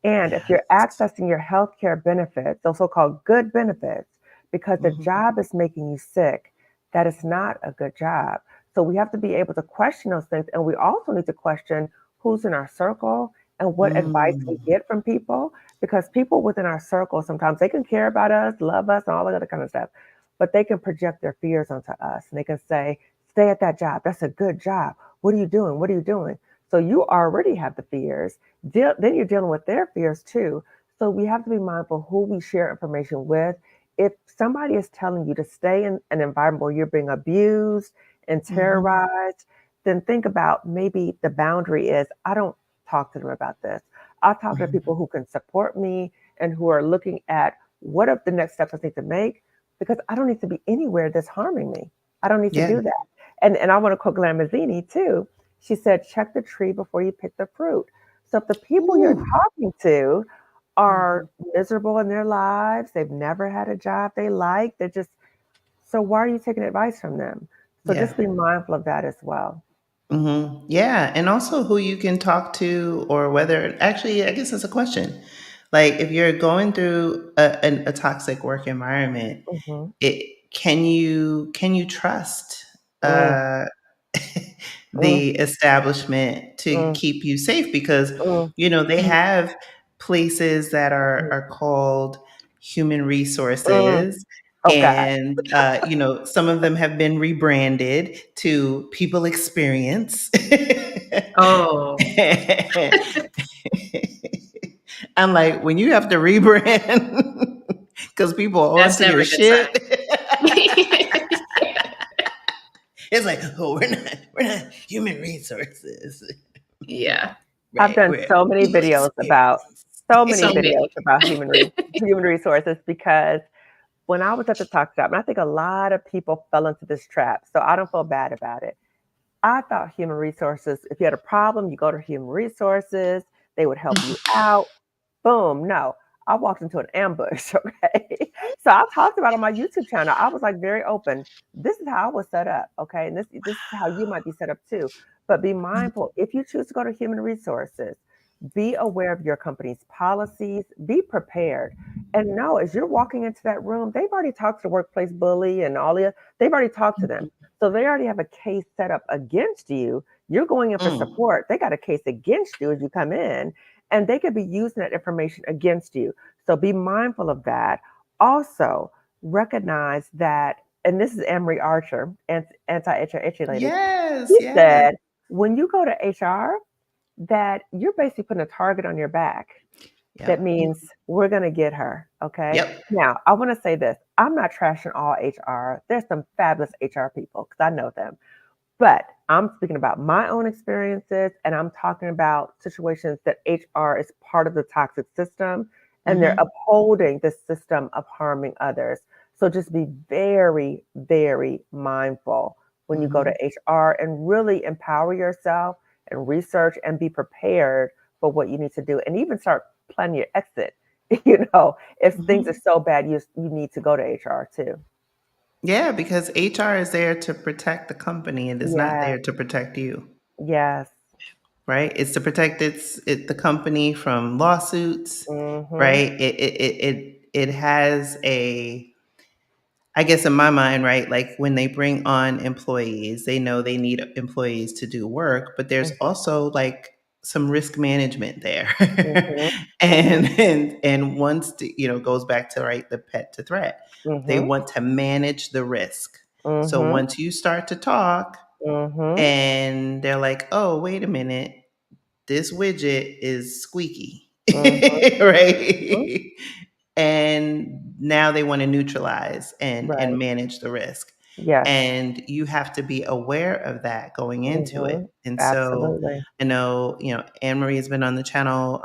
And if you're Yes. accessing your healthcare benefits, those so-called good benefits, because the Mhm. job is making you sick, that is not a good job. So we have to be able to question those things. And we also need to question who's in our circle and what advice we Mm. get from people. because people within our circle sometimes they can care about us, love us, and all that other kind of stuff, but they can project their fears onto us, and they can say, "Stay at that job. That's a good job. What are you doing? What are you doing?" So you already have the fears. Then you're dealing with their fears too. So we have to be mindful who we share information with. If somebody is telling you to stay in an environment where you're being abused and Mhm. terrorized, then think about maybe the boundary is I don't talk to them about this. I'll talk to people Mhm. who can support me and who are looking at what are the next steps I need to make because I don't need to be anywhere that's harming me. I don't need to Yeah. do that. And I want to quote Glamazini too. She said, check the tree before you pick the fruit. So if the people you're Ooh. talking to are Mhm. miserable in their lives, they've never had a job they like, they're just so why are you taking advice from them? So Yeah. just be mindful of that as well. Yeah, and also who you can talk to, or whether actually, I guess that's a question. Like, if you're going through a toxic work environment, Hmm. can you trust Mm, uh, mm, the establishment to mm, keep you safe? Because mm, they mm, have places that are mm, called human mm. resources, Oh God. and some of them have been rebranded to people experience. Oh, I'm like, when you have to rebrand because people are that's onto never your a good sign. shit, it's like, oh, we're not human resources. Yeah, I've Right, done we're so many people videos about experience. so many so videos many. about human resources because when I was at the talk shop, and I think a lot of people fell into this trap, so I don't feel bad about it. I thought human resources, if you had a problem, you go to human resources, they would help you out. Boom. No, I walked into an ambush. Okay. So I talked about it on my YouTube channel. I was like very open. This is how I was set up. Okay. And this is how you might be set up too. But be mindful if you choose to go to human resources, be aware of your company's policies, be prepared. And know as you're walking into that room, they've already talked to the workplace bully and all the they've already talked to them. So they already have a case set up against you. You're going in for Mm. support. They got a case against you as you come in, and they could be using that information against you. So be mindful of that. Also, recognize that, and this is Emery Archer, anti-HR lady. Yes, She yes. said, when you go to HR, that you're basically putting a target on your back. That Yep. means we're going to get her. Okay. Yep. Now, I want to say this I'm not trashing all HR. There's some fabulous HR people because I know them. But I'm speaking about my own experiences and I'm talking about situations that HR is part of the toxic system and they're Hmm. upholding the system of harming others. So just be very, very mindful when you go to Hmm. HR and really empower yourself and research and be prepared for what you need to do and even start planning your exit. If things are Hmm. so bad, you need to go to HR too. Yeah, because HR is there to protect the company. It is not Yes, there to protect you, yes. right? It's to protect the company from lawsuits, Mm-hmm. right? It has a, I guess in my mind, right, like when they bring on employees, they know they need employees to do work, but there's Mhm, also like some risk management there. mhm, mhm, And once goes back to, right, the pet to threat. They mhm, want to manage the risk. So mhm, once you start to talk mhm, and they're like, "Oh, wait a minute, this widget is squeaky," mhm, mhm. right? And now they want to neutralize and Right. manage the risk. Yes. And you have to be aware of that going into it. Mhm. And so Absolutely. I know, Anne Marie has been on the channel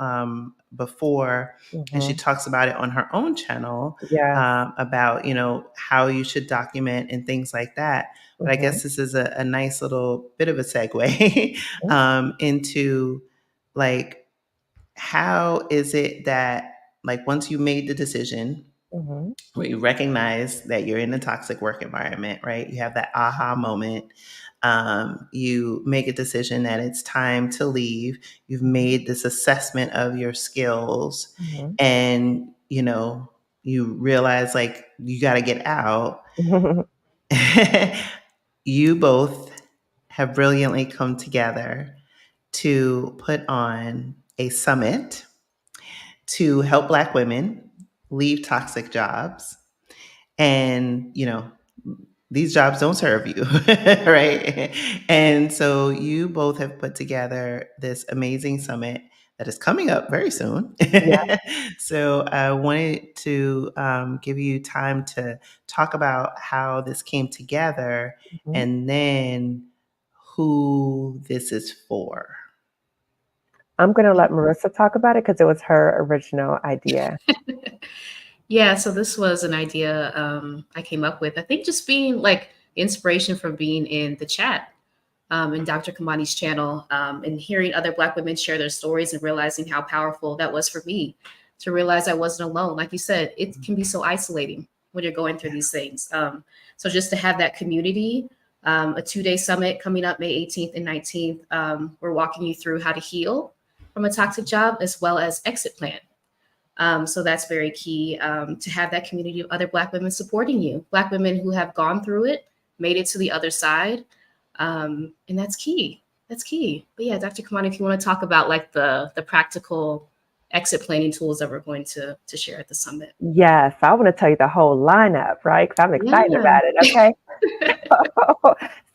before, and she Mhm. talks about it on her own channel, Yes. about, how you should document and things like that. But I Mhm, guess this is a nice little bit of a segue mhm, into, like, how is it that, like, once you made the decision mhm, where you recognize that you're in a toxic work environment, right? You have that aha moment. You make a decision that it's time to leave. You've mhm, made this assessment of your skills, mhm. and you realize, like, you got to get out. You both have brilliantly come together to put on a summit to help Black women leave toxic jobs. And, these jobs don't serve you, right? And so you both have put together this amazing summit that is coming up very soon. Yeah. So I wanted to give you time to talk about how this came together Mhm. and then who this is for. I'm going to let Marissa talk about it because it was her original idea. Yeah, so this was an idea I came up with. I think just being like inspiration from being in the chat in Dr. Kamani's channel and hearing other Black women share their stories and realizing how powerful that was for me to realize I wasn't alone. Like you said, it can be so isolating when you're going through these things. So just to have that community, a 2-day summit coming up May 18th and 19th, we're walking you through how to heal from a toxic job as well as exit plan. So that's very key to have that community of other Black women supporting you, Black women who have gone through it, made it to the other side. And that's key. That's key. But yeah, Dr. Kamani, if you want to talk about like the practical exit planning tools that we're going to share at the summit. Yes, I want to tell you the whole lineup, right? Because I'm excited Yeah. about it. Okay.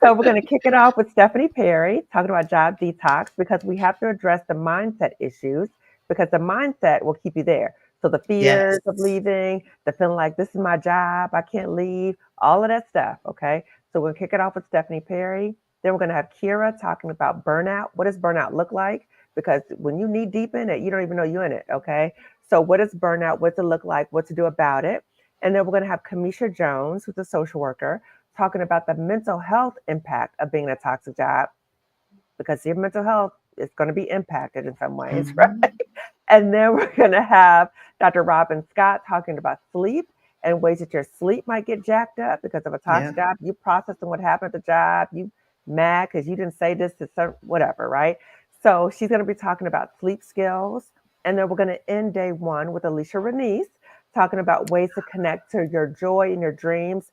So we're going to kick it off with Stephanie Perry talking about job detox because we have to address the mindset issues because the mindset will keep you there. So the Yes. fears of leaving, the feeling like this is my job, I can't leave, all of that stuff. Okay. So we'll kick it off with Stephanie Perry. Then we're going to have Kira talking about burnout. What does burnout look like? Because when you knee deep in it, you don't even know you're in it. Okay. So what is burnout? What's it look like? What to do about it? And then we're going to have Kamisha Jones, who's a social worker, talking about the mental health impact of being in a toxic job because your mental health is going to be impacted in some ways, right? Mhm. And then we're going to have Dr. Robin Scott talking about sleep and ways that your sleep might get jacked up because of a Yeah. toxic job. You processing what happened at the job. You mad because you didn't say this to some whatever, right? So she's going to be talking about sleep skills. And then we're going to end day one with Alicia Renice talking about ways to connect to your joy and your dreams.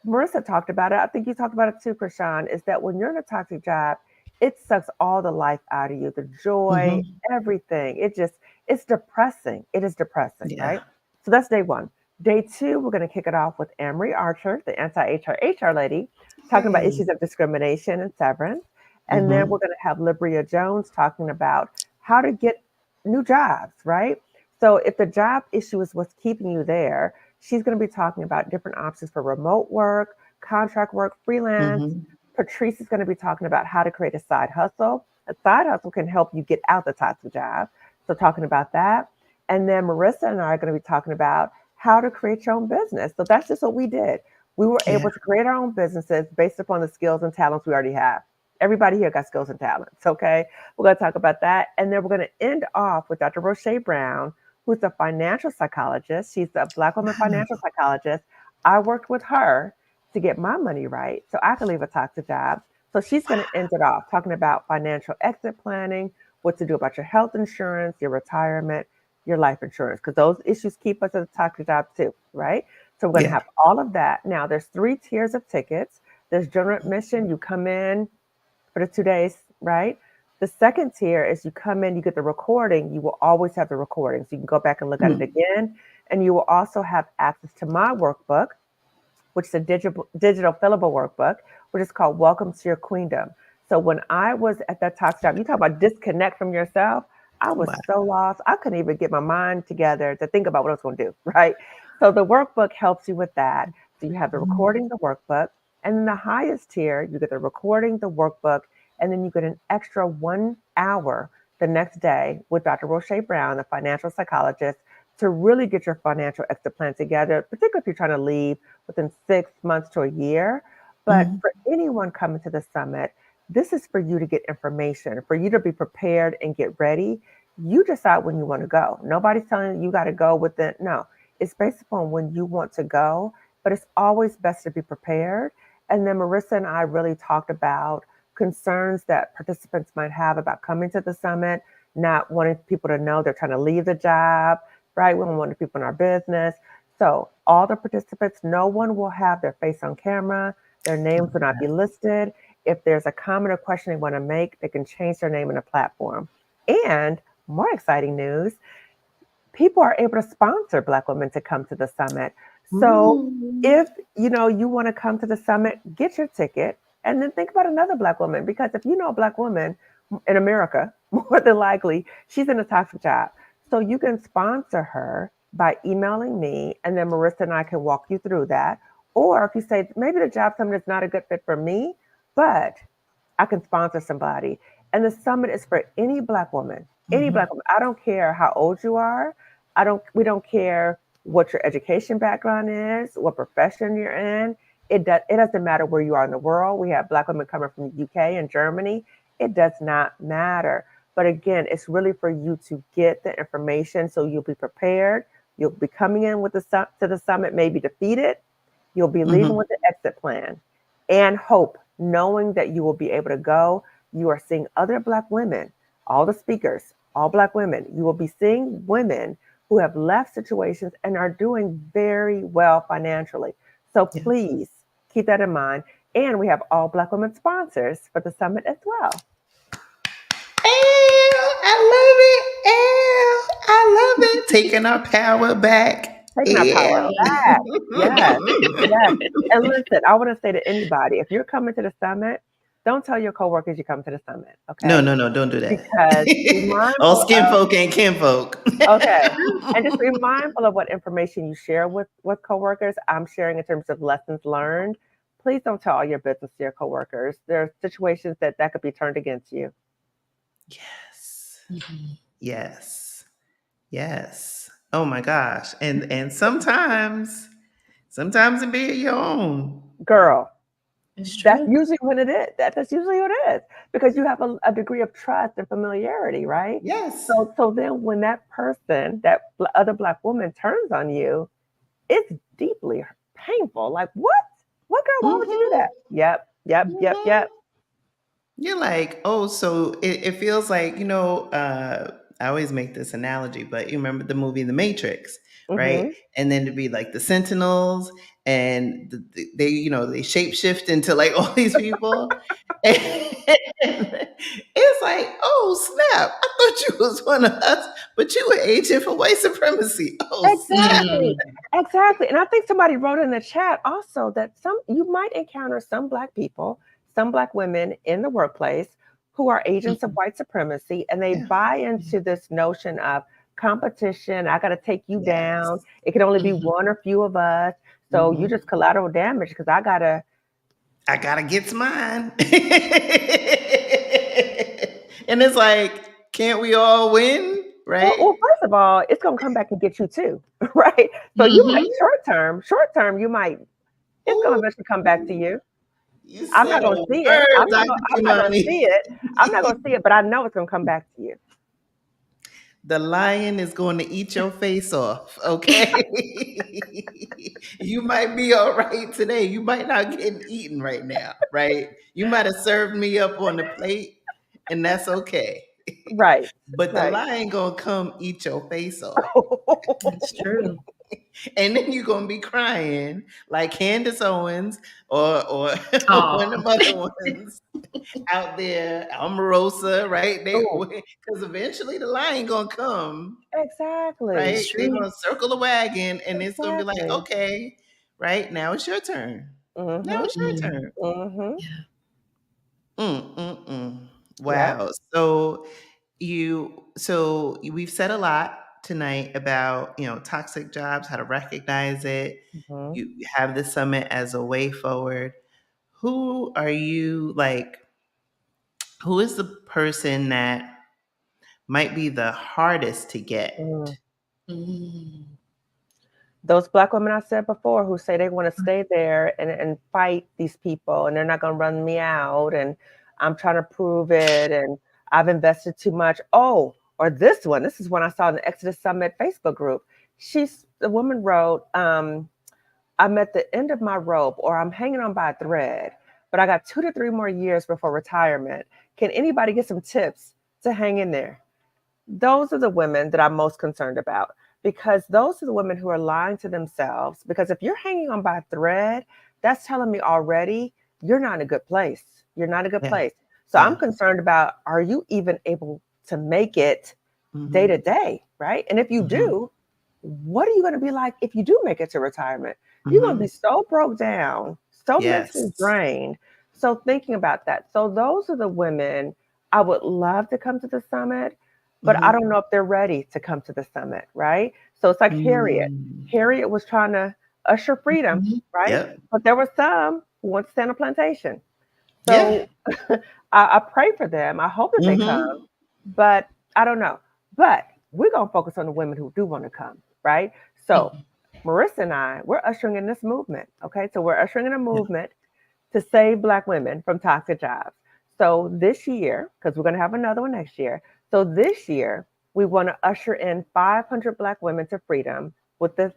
Marissa talked about it. I think you talked about it too, Krishan, is that when you're in a toxic job, it sucks all the life out of you, the joy, Mhm. everything. It's depressing. It is depressing, Yeah. right? So that's day one. Day two, we're going to kick it off with Amory Archer, the anti-HR lady, talking about Hey. issues of discrimination and severance. And then we're Mhm. going to have Libria Jones talking about how to get new jobs, right? So if the job issue is what's keeping you there, she's going to be talking about different options for remote work, contract work, freelance. Mhm. Patrice is going to be talking about how to create a side hustle. A side hustle can help you get out the toxic job. So, talking about that. And then Marissa and I are going to be talking about how to create your own business. So, that's just what we did. We were Yeah. able to create our own businesses based upon the skills and talents we already have. Everybody here got skills and talents. Okay. We're going to talk about that. And then we're going to end off with Dr. Roche Brown, who's a financial psychologist. She's a Black woman financial Wow. psychologist. I worked with her to get my money right so I could leave a toxic job. So she's going to end it off talking about financial exit planning, what to do about your health insurance, your retirement, your life insurance, because those issues keep us at a toxic job too, right? So we're going to Yeah. have all of that. Now, there's 3 tiers of tickets. There's general admission. You come in for the 2 days, right? The second tier is you come in, you get the recording. You will always have the recording. So you can go back and look at it Mm. again. And you will also have access to my workbook, which is a digital fillable workbook, which is called Welcome to Your Queendom. So when I was at that talk shop, you talk about disconnect from yourself. I was Wow. so lost. I couldn't even get my mind together to think about what I was going to do, right? So the workbook helps you with that. So you have the Mhm. recording, the workbook, and then the highest tier, you get the recording, the workbook, and then you get an extra 1 hour the next day with Dr. Roche Brown, the financial psychologist, to really get your financial exit plan together, particularly if you're trying to leave within 6 months to a year. But Mhm. for anyone coming to the summit, this is for you to get information, for you to be prepared and get ready. You decide when you want to go. Nobody's telling you you got to go with it. No, it's based upon when you want to go, but it's always best to be prepared. And then Marissa and I really talked about concerns that participants might have about coming to the summit, not wanting people to know they're trying to leave the job, right? We don't want people in our business. So all the participants, no one will have their face on camera. Their names will not be listed. If there's a comment or question they want to make, they can change their name in a platform. And more exciting news, people are able to sponsor Black women to come to the summit. So Ooh. if you want to come to the summit, get your ticket and then think about another Black woman. Because if you know a Black woman in America, more than likely, she's in a toxic job. So you can sponsor her by emailing me, and then Marissa and I can walk you through that. Or if you say, maybe the job summit is not a good fit for me, but I can sponsor somebody. And the summit is for any Black woman, any Mhm. Black woman. I don't care how old you are. We don't care what your education background is, what profession you're in. It doesn't matter where you are in the world. We have Black women coming from the UK and Germany. It does not matter. But again, it's really for you to get the information so you'll be prepared. You'll be coming in with to the summit, maybe defeated. You'll be leaving Mhm. with an exit plan and hope, knowing that you will be able to go. You are seeing other Black women, all the speakers, all Black women. You will be seeing women who have left situations and are doing very well financially. So Yes. please keep that in mind. And we have all Black women sponsors for the summit as well. Ew, I love it. Ew, I love it. Taking our power back. Taking our power Ew. Right. back. Yes, yes. And listen, I want to say to anybody, if you're coming to the summit, don't tell your coworkers you come to the summit, No, okay? no, no, don't do Because be that. All mindful skin of, folk ain't kinfolk. okay, and just be mindful of what information you share with coworkers. I'm sharing in terms of lessons learned. Please don't tell all your business to your coworkers. There are situations that could be turned against you. Yes. Mhm. Yes. Yes. Oh my gosh. And sometimes it be your own. Girl, It's that's true. usually when it is. That's usually what it is because you have a degree of trust and familiarity, right? Yes. So then when that person, that other Black woman turns on you, it's deeply painful. Like, what? What, girl? Why would you do Mm-hmm. that? Yep, yep, yep, Mm-hmm. yep. You're like, oh, so it feels like, I always make this analogy, but you remember the movie The Matrix, right? Mm-hmm. And then to be like the Sentinels and they, they shapeshift into like all these people. And it's like, oh, snap. I thought you was one of us, but you were agent for white supremacy. Oh, snap. Exactly. Mm. Exactly. And I think somebody wrote in the chat also that some you might encounter some Black people, some Black women in the workplace who are agents of Mhm. white supremacy and they Yeah. buy Yeah. into this notion of competition. I got to take you Yes. down. It can only be Mhm. one or few of us. So you Hmm. just collateral damage because I got to. I gotta get mine. And it's like, can't we all win? Right? Well, first of all, it's going to come back and get you too, right? So you might Mhm. short term, you might. It's going to Ooh, eventually come back to you. you I'm said not a gonna see it. word, Dr. I'm not gonna Kimani. see it. I'm not gonna see it, but I know it's gonna come back to you. The lion is going to eat your face off, okay? You might be all right today. You might not get eaten right now, right? You might have served me up on the plate, and that's okay. Right. But the Right. lion gonna come eat your face off. It's true. And then you're gonna be crying like Candace Owens or one of Oh. the other ones out there, Omarosa, right? They Oh, because eventually the lion gonna come, exactly. It's right? They're true. gonna circle the wagon, and it's gonna be like, Exactly. okay, right now it's your turn. Now Mm-hmm. it's your Mm. turn. Mm-hmm. Yeah. Mm. Yep. Wow. So we've said a lot tonight about toxic jobs, how to recognize it. Mm-hmm. You have the summit as a way forward. Who are you like? Who is the person that might be the hardest to Mm. get? Mm. Those Black women I said before who say they want to stay there and fight these people and they're not gonna run me out and I'm trying to prove it and I've invested too much. Oh, or this one. This is one I saw in the Exodus Summit Facebook group. The woman wrote, I'm at the end of my rope or I'm hanging on by a thread, but I got 2 to 3 more years before retirement. Can anybody get some tips to hang in there? Those are the women that I'm most concerned about because those are the women who are lying to themselves. Because if you're hanging on by a thread, that's telling me already you're not in a good place. You're not in a good Yeah, place. So I'm yeah. concerned about are you even able to make it day to Mhm. day, right? And if you Mhm. do, what are you going to be like if you do make it to retirement? You're going to be Mhm. so broke down, so mentally Yes. drained. So thinking about that. So those are the women I would love to come to the summit, but I Mhm. don't know if they're ready to come to the summit, right? So it's like Harriet. Mm. Harriet was trying to usher freedom, Mhm. right? Yep. But there were some who want to stay on a plantation. Yeah. So I pray for them. I hope that they come, Mhm. but I don't know. But we're gonna focus on the women who do want to come, right? So Mhm. Marissa and I, we're ushering in this movement. Okay, so we're ushering in a Yeah. movement to save Black women from toxic jobs. So this year, because we're gonna have another one next year. So this year, we want to usher in 500 Black women to freedom with the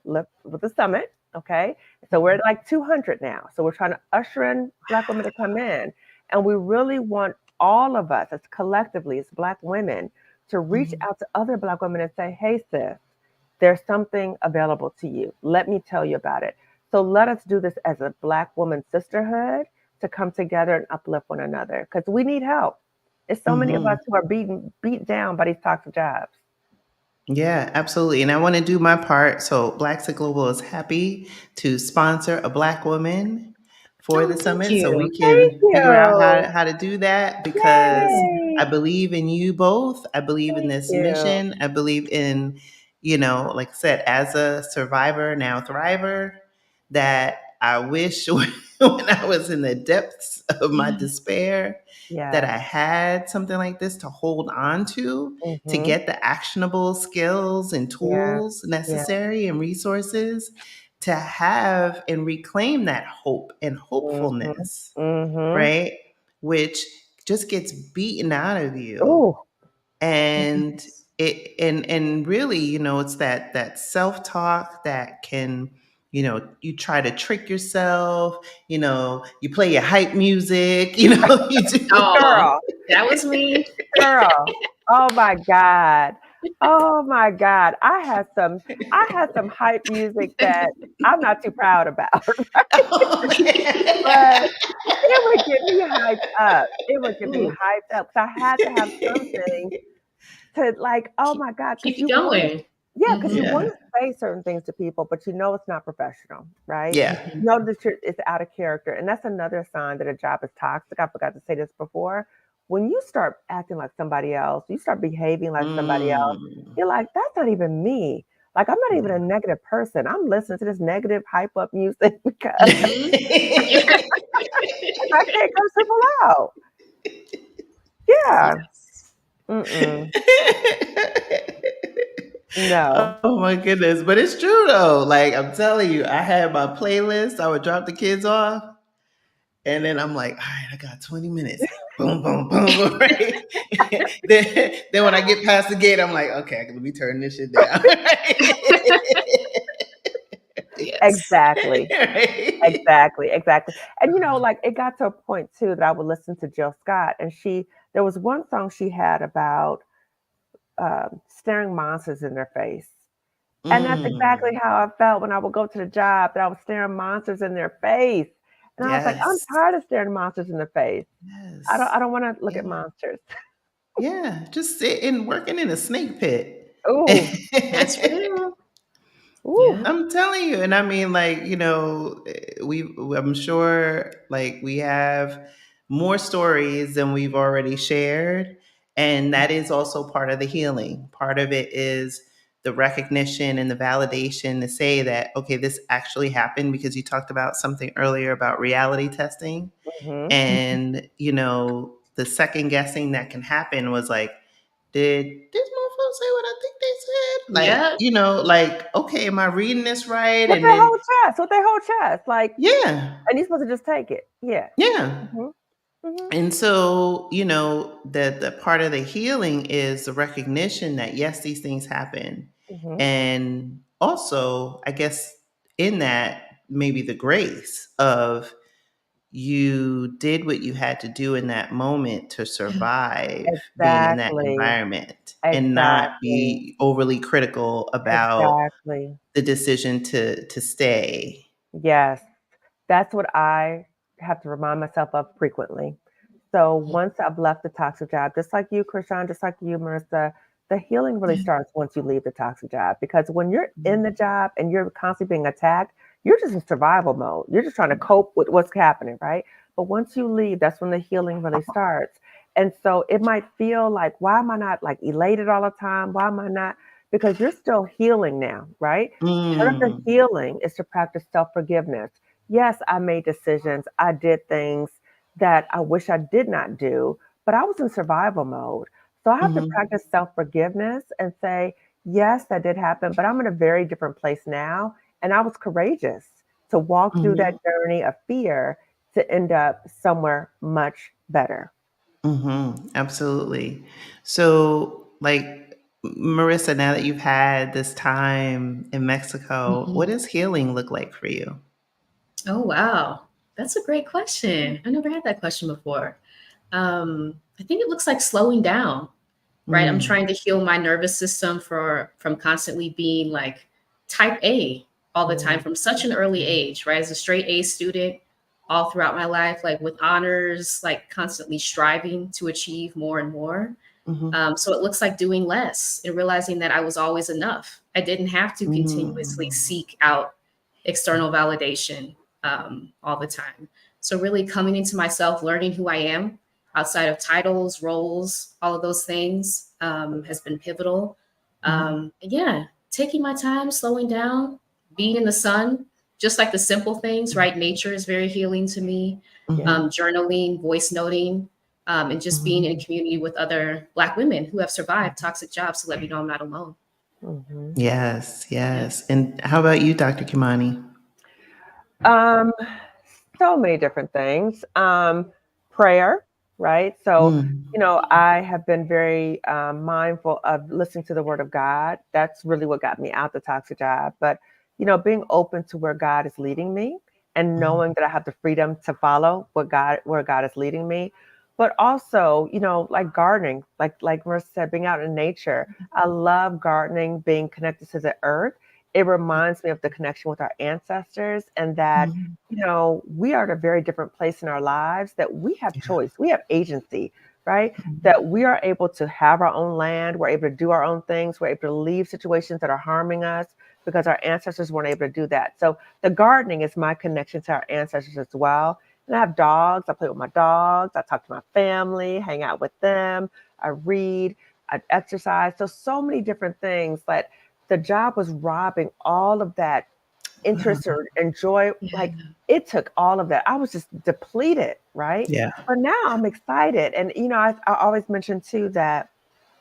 summit. Okay, so we're at Mhm. like 200 now. So we're trying to usher in Black women to come in, and we really want all of us, as collectively, as Black women, to reach Mhm. out to other Black women and say, "Hey, sis, there's something available to you. Let me tell you about it." So let us do this as a Black woman sisterhood to come together and uplift one another because we need help. There's so many of us Mhm. who are beat down by these toxic jobs. Yeah, absolutely. And I want to do my part. So Black Tech Global is happy to sponsor a Black woman for Oh, the thank summit so we you. Thank can figure out you. how to do that because I Yay. believe in you both. I believe in Thank this you. mission. I believe in, like I said, as a survivor, now thriver, that I wish when I was in the depths of my despair that Yes. I had something like this to hold on to Mm-hmm. get the actionable skills and Yeah. tools Yeah. necessary and resources to have and reclaim that hope and Mm-hmm. hopefulness, Mm-hmm. right? Which just gets beaten out of you. Oh, And Yes. and really, it's that self-talk that can, you try to trick yourself, you play your hype music, you do. Oh, girl. that was me. Girl, oh my God. Oh my God. I had some hype music that I'm not too proud about, but it would get me hyped up. It would get me Ooh. hyped up because I had to have something to like, oh keep my God, keep you going. yeah, because you Mhm. want Yeah. to say certain things to people, but you know it's not professional, right? Yeah. You Mhm. know that it's out of character. And that's another sign that a job is toxic. I forgot to say this before. When you start acting like somebody else, you start behaving like somebody else, Mm. you're like, that's not even me. Like, I'm not even a Yeah. negative person. I'm listening to this negative, hype up music because Mhm. I can't curse people out. Yeah. Yes. Mm-mm. No. Oh my goodness. But it's true though. Like I'm telling you, I had my playlist. I would drop the kids off. And then I'm like, all right, I got 20 minutes. Boom, boom, boom, boom. Right. then when I get past the gate, I'm like, okay, let me turn this shit down. Yes. Exactly. Right. Exactly, exactly. And like it got to a point too that I would listen to Jill Scott, and there was one song she had about staring monsters in their face, and that's exactly Mm, how I felt when I would go to the job that I was staring monsters in their face, and I was like, I'm yes. tired of staring monsters in the face. I don't, Yes. I don't want to look at Yeah. monsters. Yeah. Just sitting working in a snake pit. Ooh, That's real. ooh, Yeah. I'm telling you, and I mean, like, I'm sure, like, we have more stories than we've already shared, and that is also part of the healing. Part of it is the recognition and the validation to say that, okay, this actually happened because you talked about something earlier about reality testing, hmm, and the second guessing that can happen was like, did this motherfucker say what I think they said? Like, Yeah. like, okay, am I reading this right? with And their then, whole chest, with their whole chest, like, yeah, and you're supposed to just take it. Yeah. yeah. Hmm. Hmm. And so, the part of the healing is the recognition that yes, these things happen. Hmm. And also, I guess in that, maybe the grace of you did what you had to do in that moment to survive being in that Exactly. environment and not Exactly. be overly critical about Exactly. the decision to stay. Yes. That's what I have to remind myself of frequently. So once I've left the toxic job, just like you, Krishan, just like you, Marissa, the healing really Yeah. starts once you leave the toxic job, because when you're in Mhm. the job and you're constantly being attacked, you're just in survival mode. You're just trying to cope with what's happening, right? But once you leave, that's when the healing really starts. And so it might feel like, why am I not like elated all the time? Why am I not? Because you're still healing now, right? Part of the Mm. healing is to practice self forgiveness. Yes, I made decisions, I did things that I wish I did not do, but I was in survival mode. So I have to Mhm. practice self forgiveness and say, yes, that did happen, but I'm in a very different place now. And I was courageous to walk through that Mhm. journey of fear to end up somewhere much better. Absolutely. So, like, Marissa, now that you've had this time in Mexico, what Mhm. does healing look like for you? Oh, wow. That's a great question. I never had that question before. I think it looks like slowing down, right? I'm Mm. trying to heal my nervous system from constantly being like type A all the time Mm, from such an early age, right? As a straight A student all throughout my life, like with honors, like constantly striving to achieve more and more. Mhm. So it looks like doing less and realizing that I was always enough. I didn't have to continuously Mhm. seek out external validation all the time. So really coming into myself, learning who I am outside of titles, roles, all of those things has been pivotal. Mhm. And yeah, taking my time, slowing down, being in the sun, just like the simple things, right? Nature is very healing to me. yeah. Mhm. Journaling, voice noting, and just being in Mhm. community with other Black women who have survived toxic jobs to let me know I'm not alone. Hmm. Yes, Yeah. yes. And how about you, Dr. Kimani? Um, so many different things. Prayer, right? So, Mm. I have been very mindful of listening to the word of God. That's really what got me out the toxic job. But, being open to where God is leading me and Mhm. knowing that I have the freedom to follow where God is leading me. But also, like gardening, like Marissa said, being out in nature. I love gardening, being connected to the earth. It reminds me of the connection with our ancestors, and that Mhm. we are at a very different place in our lives, that we have Yeah. choice, we have agency, right? Mhm. That we are able to have our own land, we're able to do our own things, we're able to leave situations that are harming us because our ancestors weren't able to do that. So the gardening is my connection to our ancestors as well. And I have dogs, I play with my dogs, I talk to my family, hang out with them, I read, I exercise. So many different things. But the job was robbing all of that interest Wow. or enjoy. Like, Yeah. it took all of that. I was just depleted, right? Yeah. But now I'm excited. And I always mention too that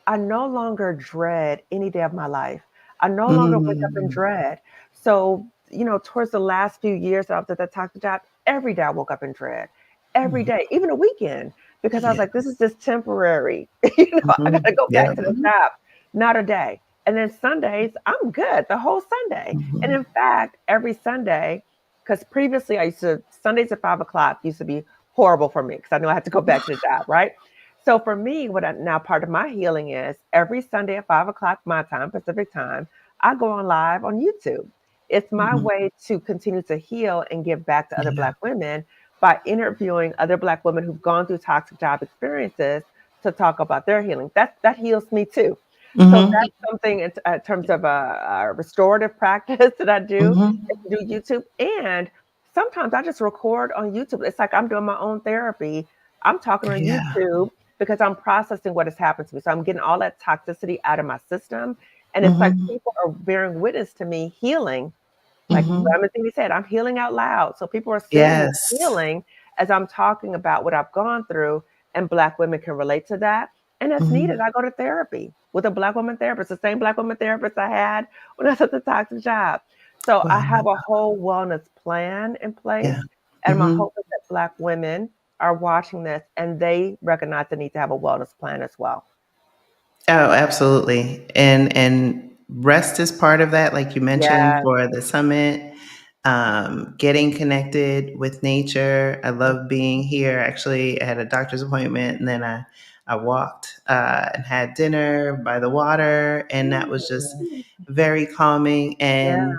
I no longer dread any day of my life. I no longer wake up in Mm. dread. So, towards the last few years that I was at that toxic job, every day I woke up in dread. Every Mhm. day, even a weekend, because I was Yeah. like, this is just temporary. I Mhm. gotta go Yeah. back to the Mhm. job. Not a day. And then Sundays, I'm good the whole Sunday. And Mhm. in fact, every Sunday, because previously Sundays at 5 o'clock used to be horrible for me because I knew I had to go back to the job, right? So for me, now part of my healing is every Sunday at 5 o'clock my time, Pacific time, I go on live on YouTube. It's my Mhm. way to continue to heal and give back to other Yeah. Black women by interviewing other Black women who've gone through toxic job experiences to talk about their healing. That heals me too. So Mhm. that's something in terms of a restorative practice that I do, Mhm. is to do YouTube. And sometimes I just record on YouTube. It's like I'm doing my own therapy. I'm talking on Yeah. YouTube because I'm processing what has happened to me. So I'm getting all that toxicity out of my system. And it's like Mhm. people are bearing witness to me healing. Like Mhm. Ramazini said, I'm healing out loud. So people are seeing me Yes. healing as I'm talking about what I've gone through, and Black women can relate to that. And that's needed. Mhm. I go to therapy with a Black woman therapist, the same Black woman therapist I had when I was at the toxic job. So I Wow. have a whole wellness plan in place. Yeah. And my Mhm. hope is that Black women are watching this and they recognize the need to have a wellness plan as well. Oh, absolutely. And rest is part of that, like you mentioned Yeah. for the summit. Getting connected with nature. I love being here. Actually, I had a doctor's appointment, and then I walked and had dinner by the water, and that was just Mhm. very calming. Yeah. And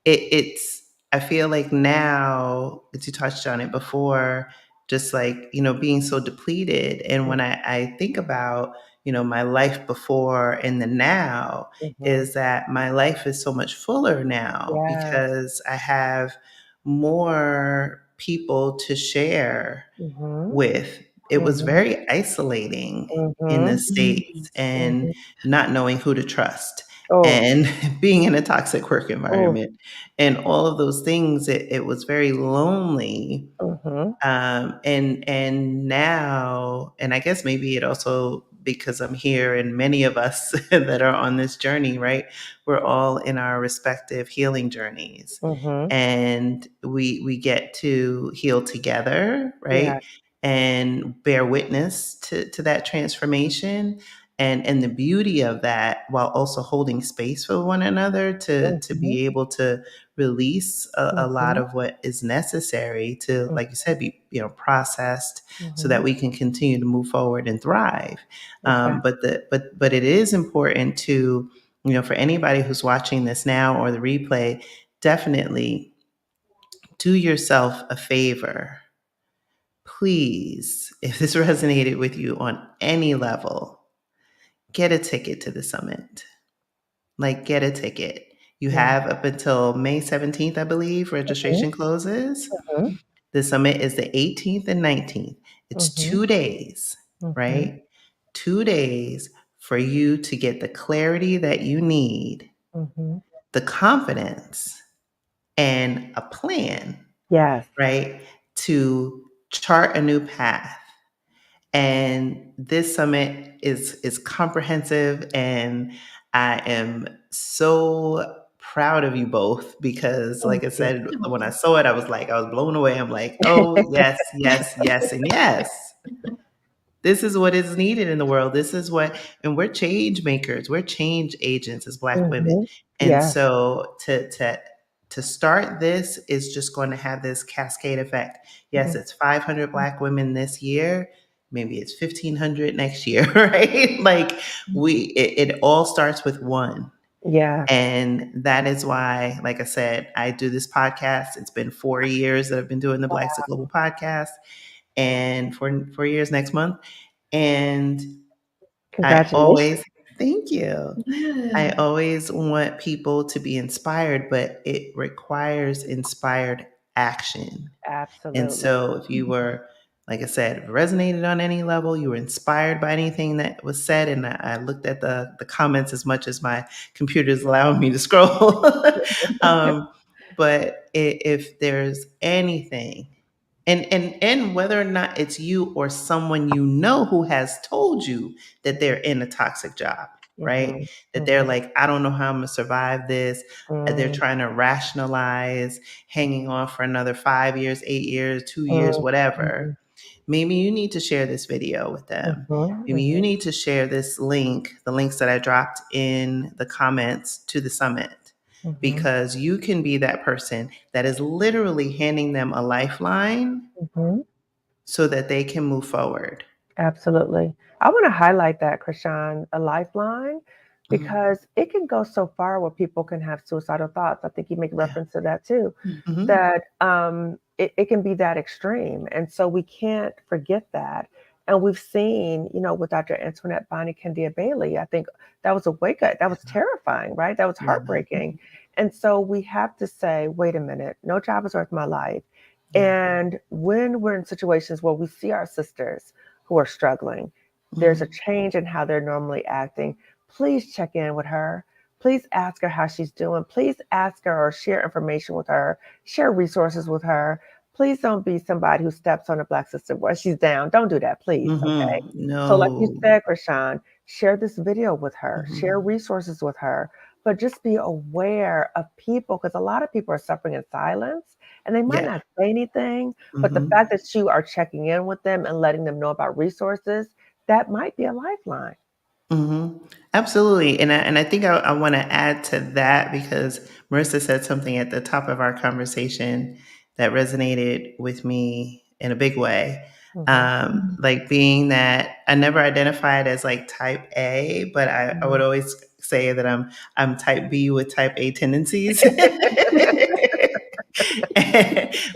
it's I feel like now, as you touched on it before, just like being so depleted. And when I think about my life before and the now, Mhm. is that my life is so much fuller now Yes. because I have more people to share Mhm. with. It was Mhm. very isolating in the Mhm. States and Mhm. not knowing who to trust Oh. and being in a toxic work Oh. environment and all of those things. It was very lonely. Mhm. And now, and I guess maybe it also because I'm here and many of us that are on this journey, right? We're all in our respective healing journeys, Mhm. and we get to heal together, Yeah. right? And bear witness to that transformation and the beauty of that, while also holding space for one another to Mhm. be able to release a lot Mhm. of what is necessary to, like you said, be processed so that Mhm. we can continue to move forward and thrive. Exactly. But it is important to, for anybody who's watching this now or the replay, definitely do yourself a favor. Please, if this resonated with you on any level, get a ticket to the summit. Like, get a ticket. You Yeah. have up until May 17th, I believe, Mhm. registration closes. Mhm. The summit is the 18th and 19th. It's Mhm. 2 days, Mhm. right? 2 days for you to get the clarity that you need, Mhm. the confidence, and a plan, Yes. right? To chart a new path. And this summit is comprehensive, and I am so proud of you both because, Thank like I you. said, when I saw it, I was blown away. I'm like, oh yes, yes, yes, and yes. This is what is needed in the world. This is what, and we're change makers. We're change agents as Black women. Mhm. And Yes. so to start this is just going to have this cascade effect. Yes, Mhm. it's 500 Black women this year. Maybe it's 1,500 next year, right? Like it all starts with one. Yeah. And that is why, like I said, I do this podcast. It's been 4 years that I've been doing the Black to Global podcast, and for 4 years next month. And I Congratulations. always, thank you. I Yeah. always want people to be inspired, but it requires inspired action. And Absolutely. so if you were, like I said, resonated on any level, you were inspired by anything that was said, and I looked at the comments as much as my computer is allowing me to scroll. um, but if there's anything, and whether or not it's you or someone who has told you that they're in a toxic job, right? Mhm. That they're Mhm. like, I don't know how I'm gonna survive this. They're Mm. trying to rationalize hanging on for another 5 years, 8 years, 2 years, Mm. whatever. Mhm. Maybe you need to share this video with them. Mhm. Maybe you Mhm. need to share this link, the links that I dropped in the comments to the summit, Mhm. because you can be that person that is literally handing them a lifeline Mhm. so that they can move forward. Absolutely. I want to highlight that, Krishan, a lifeline, Mhm. because it can go so far where people can have suicidal thoughts. I think you make Yeah. reference to that too, Hmm. that it can be that extreme. And so we can't forget that. And we've seen, with Dr. Antoinette Bonnie Candia Bailey, I think that was a wake up. That was terrifying, right? That was Yeah. heartbreaking. And so we have to say, wait a minute, no job is worth my life. Yeah. And when we're in situations where we see our sisters who are struggling, there's a Mhm. change in how they're normally acting. Please check in with her. Please ask her how she's doing. Please ask her or share information with her, share resources with her. Please don't be somebody who steps on a Black sister while she's down. Don't do that, please. Okay. So, like you No. said, Krishan, share this video with her, share Mhm. resources with her, but just be aware of people because a lot of people are suffering in silence and they might Yeah. not say anything, but the Mhm. fact that you are checking in with them and letting them know about resources, that might be a lifeline. Hmm. Absolutely. And I think I want to add to that because Marissa said something at the top of our conversation that resonated with me in a big way. Mhm. Like being that I never identified as like type A, but I would Mhm. always say that I'm type B with type A tendencies.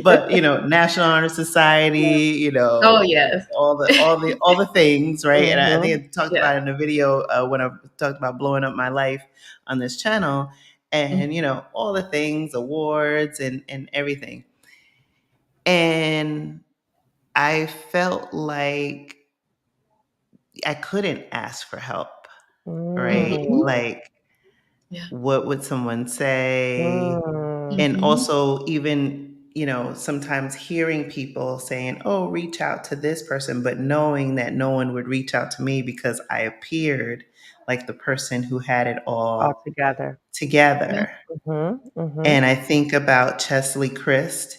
But National Honor Society, Oh yes. all the things, right? And I Mhm. think I talked Yeah. about it in a video when I talked about blowing up my life on this channel, and Mhm. all the things, awards and everything. And I felt like I couldn't ask for help, right? Mm. Mhm. Like, Yeah. what would someone say? Mm. And Mhm. also, even, sometimes hearing people saying, oh, reach out to this person, but knowing that no one would reach out to me because I appeared like the person who had it All all together. Yeah. together. Mhm. Mhm. And I think about Chesley Christ,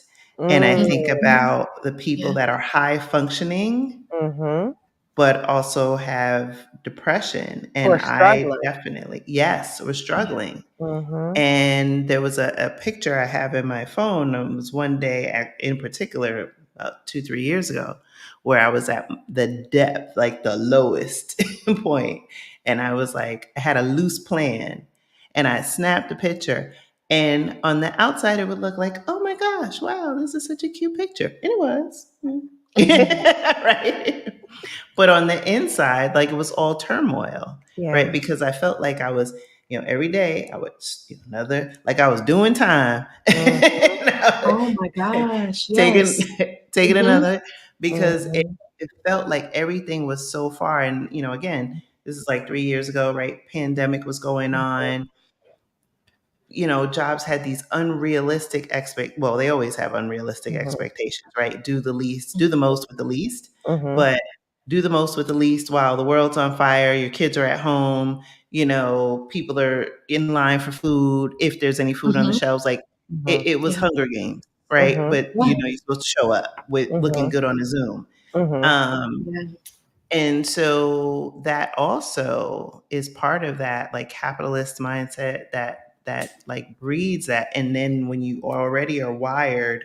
and I think Mhm. about the people Yeah. that are high functioning Mhm. but also have depression. Who And are I struggling. definitely, yes, was Yeah. struggling. Mhm. And there was a picture I have in my phone. It was one day in particular, about 2, 3 years ago, where I was at the depth, like the lowest point. And I was like, I had a loose plan and I snapped a picture. And on the outside, it would look like, oh my gosh, wow, this is such a cute picture. And it was. Right? But on the inside, like it was all turmoil, right? Yeah. Because I felt like I was, every day I would, like I was doing time, Mhm. Oh my gosh. taking, Yes. taking Mhm. another, because it, Mhm. it felt like everything was so far. And, again, this is like 3 years ago, right? Pandemic was going on. Jobs had these unrealistic well, they always have unrealistic Mhm. expectations, right? Do the most with the least, Mhm. but do the most with the least while the world's on fire, your kids are at home, people are in line for food, if there's any food on the Mhm. shelves, like Mhm. it was Yeah. Hunger Games, right? Mhm. But Right. you're supposed to show up with looking Mhm. good on a Zoom. Mhm. Um, Yeah. and so that also is part of that like capitalist mindset that like breeds that. And then when you already are wired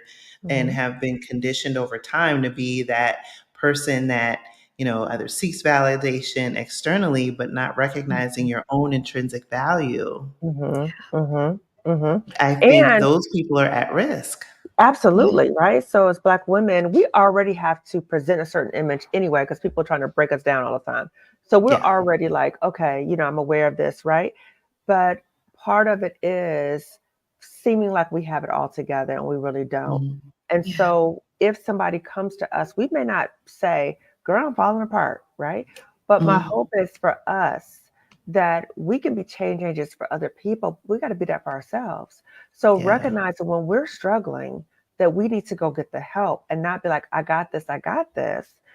and Mhm. have been conditioned over time to be that person that, either seeks validation externally, but not recognizing Mhm. your own intrinsic value, Mhm. Mhm. Mhm. I think And those people are at risk. Yeah. absolutely, right? So as Black women, we already have to present a certain image anyway, because people are trying to break us down all the time. So we're Yeah. already like, okay, I'm aware of this, right? But part of it is seeming like we have it all together and we really don't. Mhm. And Yeah. so if somebody comes to us, we may not say, girl, I'm falling apart, right? But my Mhm. hope is for us that we can be change agents for other people. We got to be that for ourselves. So Yeah. recognizing when we're struggling that we need to go get the help and not be like, I got this, but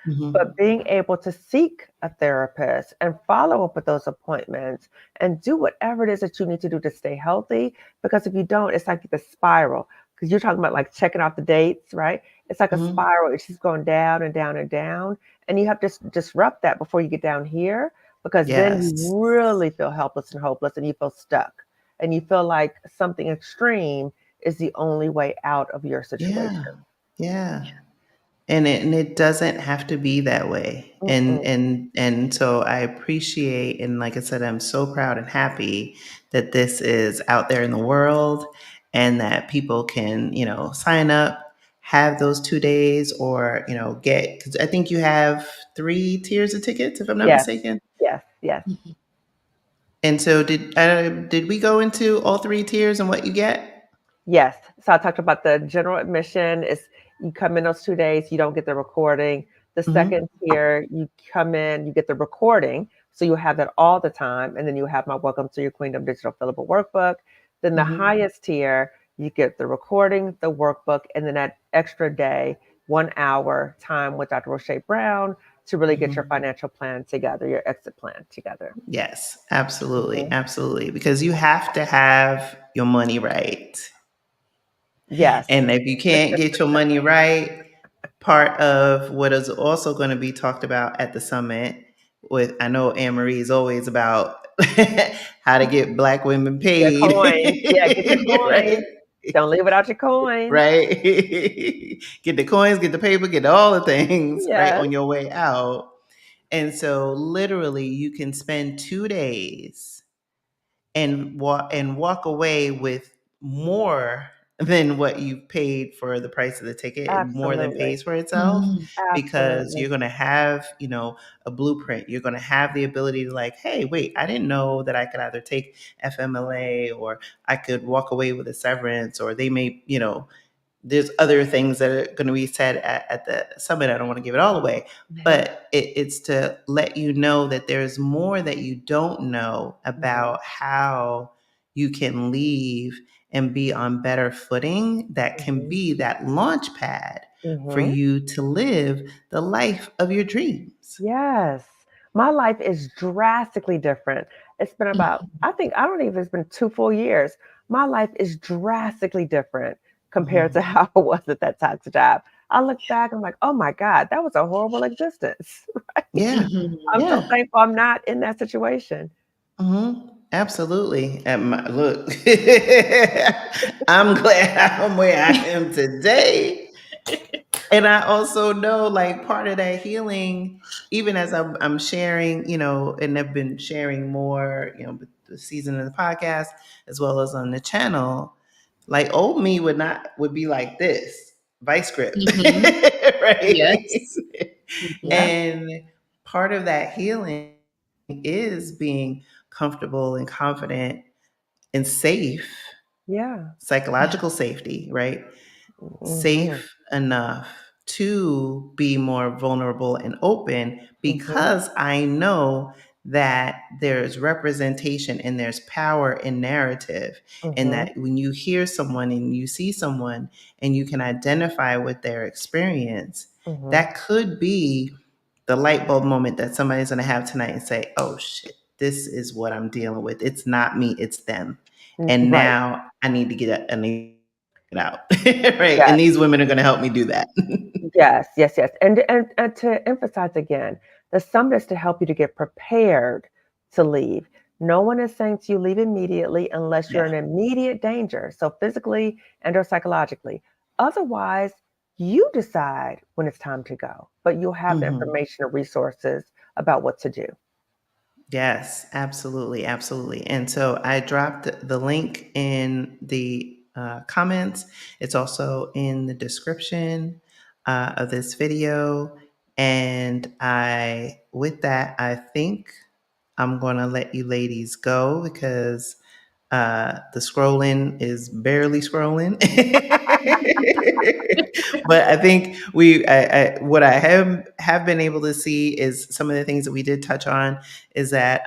Mhm. being able to seek a therapist and follow up with those appointments and do whatever it is that you need to do to stay healthy. Because if you don't, it's like the spiral. Because you're talking about like checking off the dates, right? It's like a Mhm. spiral. It's just going down and down and down. And you have to disrupt that before you get down here, because then you Yes. really feel helpless and hopeless and you feel stuck and you feel like something extreme is the only way out of your Yeah. situation. Yeah. And it doesn't have to be that way. And Mm-mm. and so I appreciate, and like I said, I'm so proud and happy that this is out there in the world and that people can, sign up, have those 2 days, or, get, because I think you have 3 tiers of tickets, if I'm not Yes, mistaken. yes, yes. Mhm. And so did we go into all 3 tiers and what you get? Yes. So I talked about the general admission is you come in those 2 days, you don't get the recording. The Hmm. second tier, you come in, you get the recording, so you'll have that all the time, and then you have my Welcome to Your Queendom digital fillable workbook. Then the Hmm. highest tier, you get the recording, the workbook, and then that extra day, 1 hour time with Dr. Roche Brown to really get your Hmm. financial plan together, your exit plan together. Yes, absolutely, Mhm. absolutely. Because you have to have your money right. Yes. And if you can't get your money right, part of what is also going to be talked about at the summit, with, I know Anne Marie is always about how to get Black women Your paid, coins. Yeah, get your right? coins. Don't leave without your coins. Right? Get the coins, get the paper, get all the things right Yes. on your way out. And so literally you can spend 2 days and walk away with more than what you've paid for the price of the ticket. It more than Absolutely. pays for itself, Mhm. because Absolutely. you're going to have, a blueprint. You're going to have the ability to, like, hey, wait, I didn't know that I could either take FMLA, or I could walk away with a severance, or they may, there's other things that are going to be said at the summit. I don't want to give it all away, Yeah. but it's to let you know that there's more that you don't know Mhm. about how you can leave and be on better footing, that can Mhm. be that launch pad for Mhm. you to live the life of your dreams. Yes. My life is drastically different. It's been about, I think, I don't even, it's been 2 full years. My life is drastically different compared to Mhm. how it was at that toxic job. I look back, I'm like, oh my God, that was a horrible existence, right? Yeah, I'm Mhm. so yeah. thankful I'm not in that situation. Absolutely. Look, I'm glad I'm where I am today. And I also know, like, part of that healing, even as I'm sharing, and I've been sharing more, with the season of the podcast as well as on the channel, like old me would be like this, vice grip, Mhm. right? Yes. Mhm. Yeah. And part of that healing is being comfortable and confident and safe, Yeah. Yeah. psychological safety, right? Mhm. Safe enough to be more vulnerable and open, Mhm. because I know that there's representation and there's power in narrative. And Mhm. that when you hear someone and you see someone and you can identify with their experience, Mhm. that could be the light bulb moment that somebody's going to have tonight and say, oh shit, this is what I'm dealing with. It's not me, it's them. And Right. now I need to get it, I need to get out. Right. And Yes. these women are going to help me do that. Yes, yes, yes. And to emphasize again, the summit is to help you to get prepared to leave. No one is saying to you leave immediately unless you're Yeah. in immediate danger, so physically and or psychologically. Otherwise, you decide when it's time to go, but you'll have the Hmm. information and resources about what to do. Yes, absolutely. Absolutely. And so I dropped the link in the comments. It's also in the description of this video. And with that, I think I'm going to let you ladies go, because the scrolling is barely scrolling. But I think what I have been able to see is some of the things that we did touch on, is that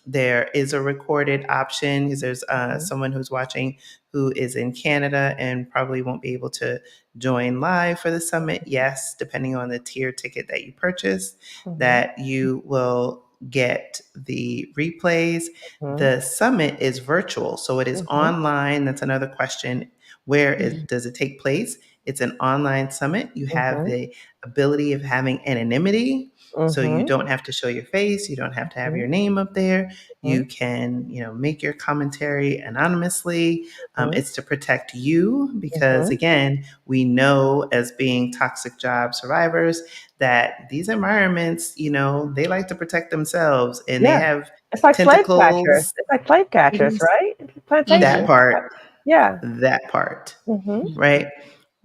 there is a recorded option, because there's Mhm. someone who's watching who is in Canada and probably won't be able to join live for the summit. Yes, depending on the tier ticket that you purchase, Mhm. that you will get the replays. Mhm. The summit is virtual, so it is Mhm. online. That's another question. Does it take place? It's an online summit. You have Mhm. the ability of having anonymity, so you Mhm. don't have to show your face. You don't have to have Mhm. your name up there. Mhm. You can, make your commentary anonymously. Mhm. It's to protect you, because Mhm. again, we know, as being toxic job survivors, that these environments, they like to protect themselves, and they Yeah. have It's like slave catchers. tentacles. It's like slave catchers, Yes. right? That Plantation. Mhm. part, Yeah. that part, Mhm. right?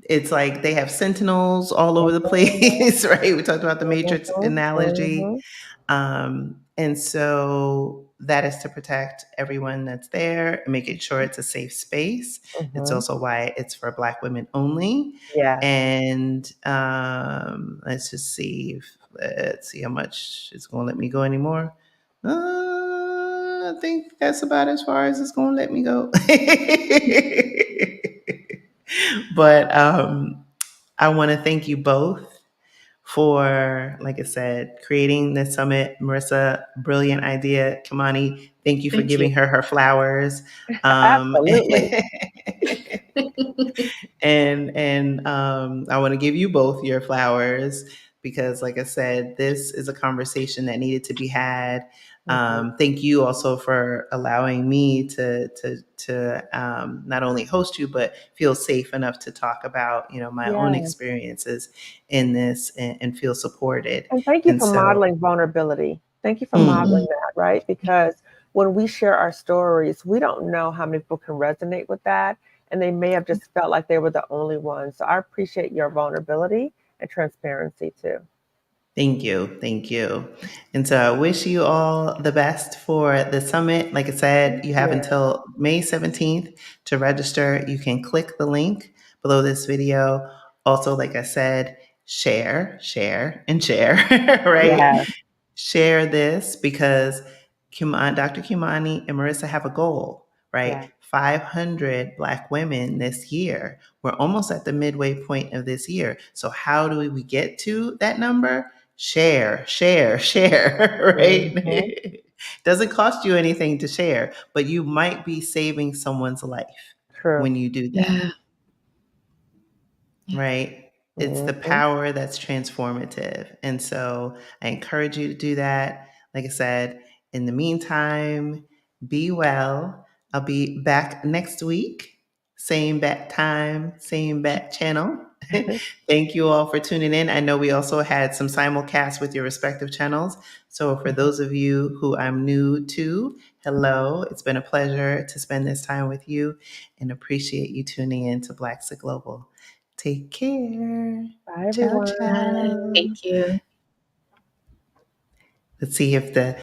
It's like they have sentinels all over the Mhm. place, right? We talked about the Matrix Mhm. analogy. Mhm. And so that is to protect everyone that's there and making sure it's a safe space. It's Mhm. also why it's for Black women only. Yes. And let's see how much it's going to let me go anymore. I think that's about as far as it's going to let me go. But I want to thank you both for, like I said, creating this summit. Marissa, brilliant idea. Kamani, thank you for Thank you. giving her flowers. Um, Absolutely. and I want to give you both your flowers, because, like I said, this is a conversation that needed to be had. Mhm. Thank you also for allowing me to not only host you, but feel safe enough to talk about, my own Yeah. experiences in this, and feel supported. And thank you And for so, modeling vulnerability. Thank you for modeling mhm, Mhm. that, right? Because when we share our stories, we don't know how many people can resonate with that. and they may have just felt like they were the only one. So I appreciate your vulnerability and transparency too. Thank you. Thank you. And so I wish you all the best for the summit. Like I said, you have until May 17th to register. You can click the link below this video. Also, like I said, share, and share, right? Yeah. Share this because Dr. Kumani and Marissa have a goal, right? Yeah. 500 Black women this year. We're almost at the midway point of this year. So how do we get to that number? Share, right? Mm-hmm. Doesn't cost you anything to share, but you might be saving someone's life when you do that. Yeah. Right? It's the Mm-hmm. power that's transformative. And so I encourage you to do that. Like I said, in the meantime, be well. I'll be back next week. Same bat time, same bat channel. Thank you all for tuning in. I know we also had some simulcasts with your respective channels. So for those of you who I'm new to, hello. It's been a pleasure to spend this time with you and appreciate you tuning in to Black Sick Global. Take care. Bye, Ciao, everyone. ciao. Thank you. Let's see if the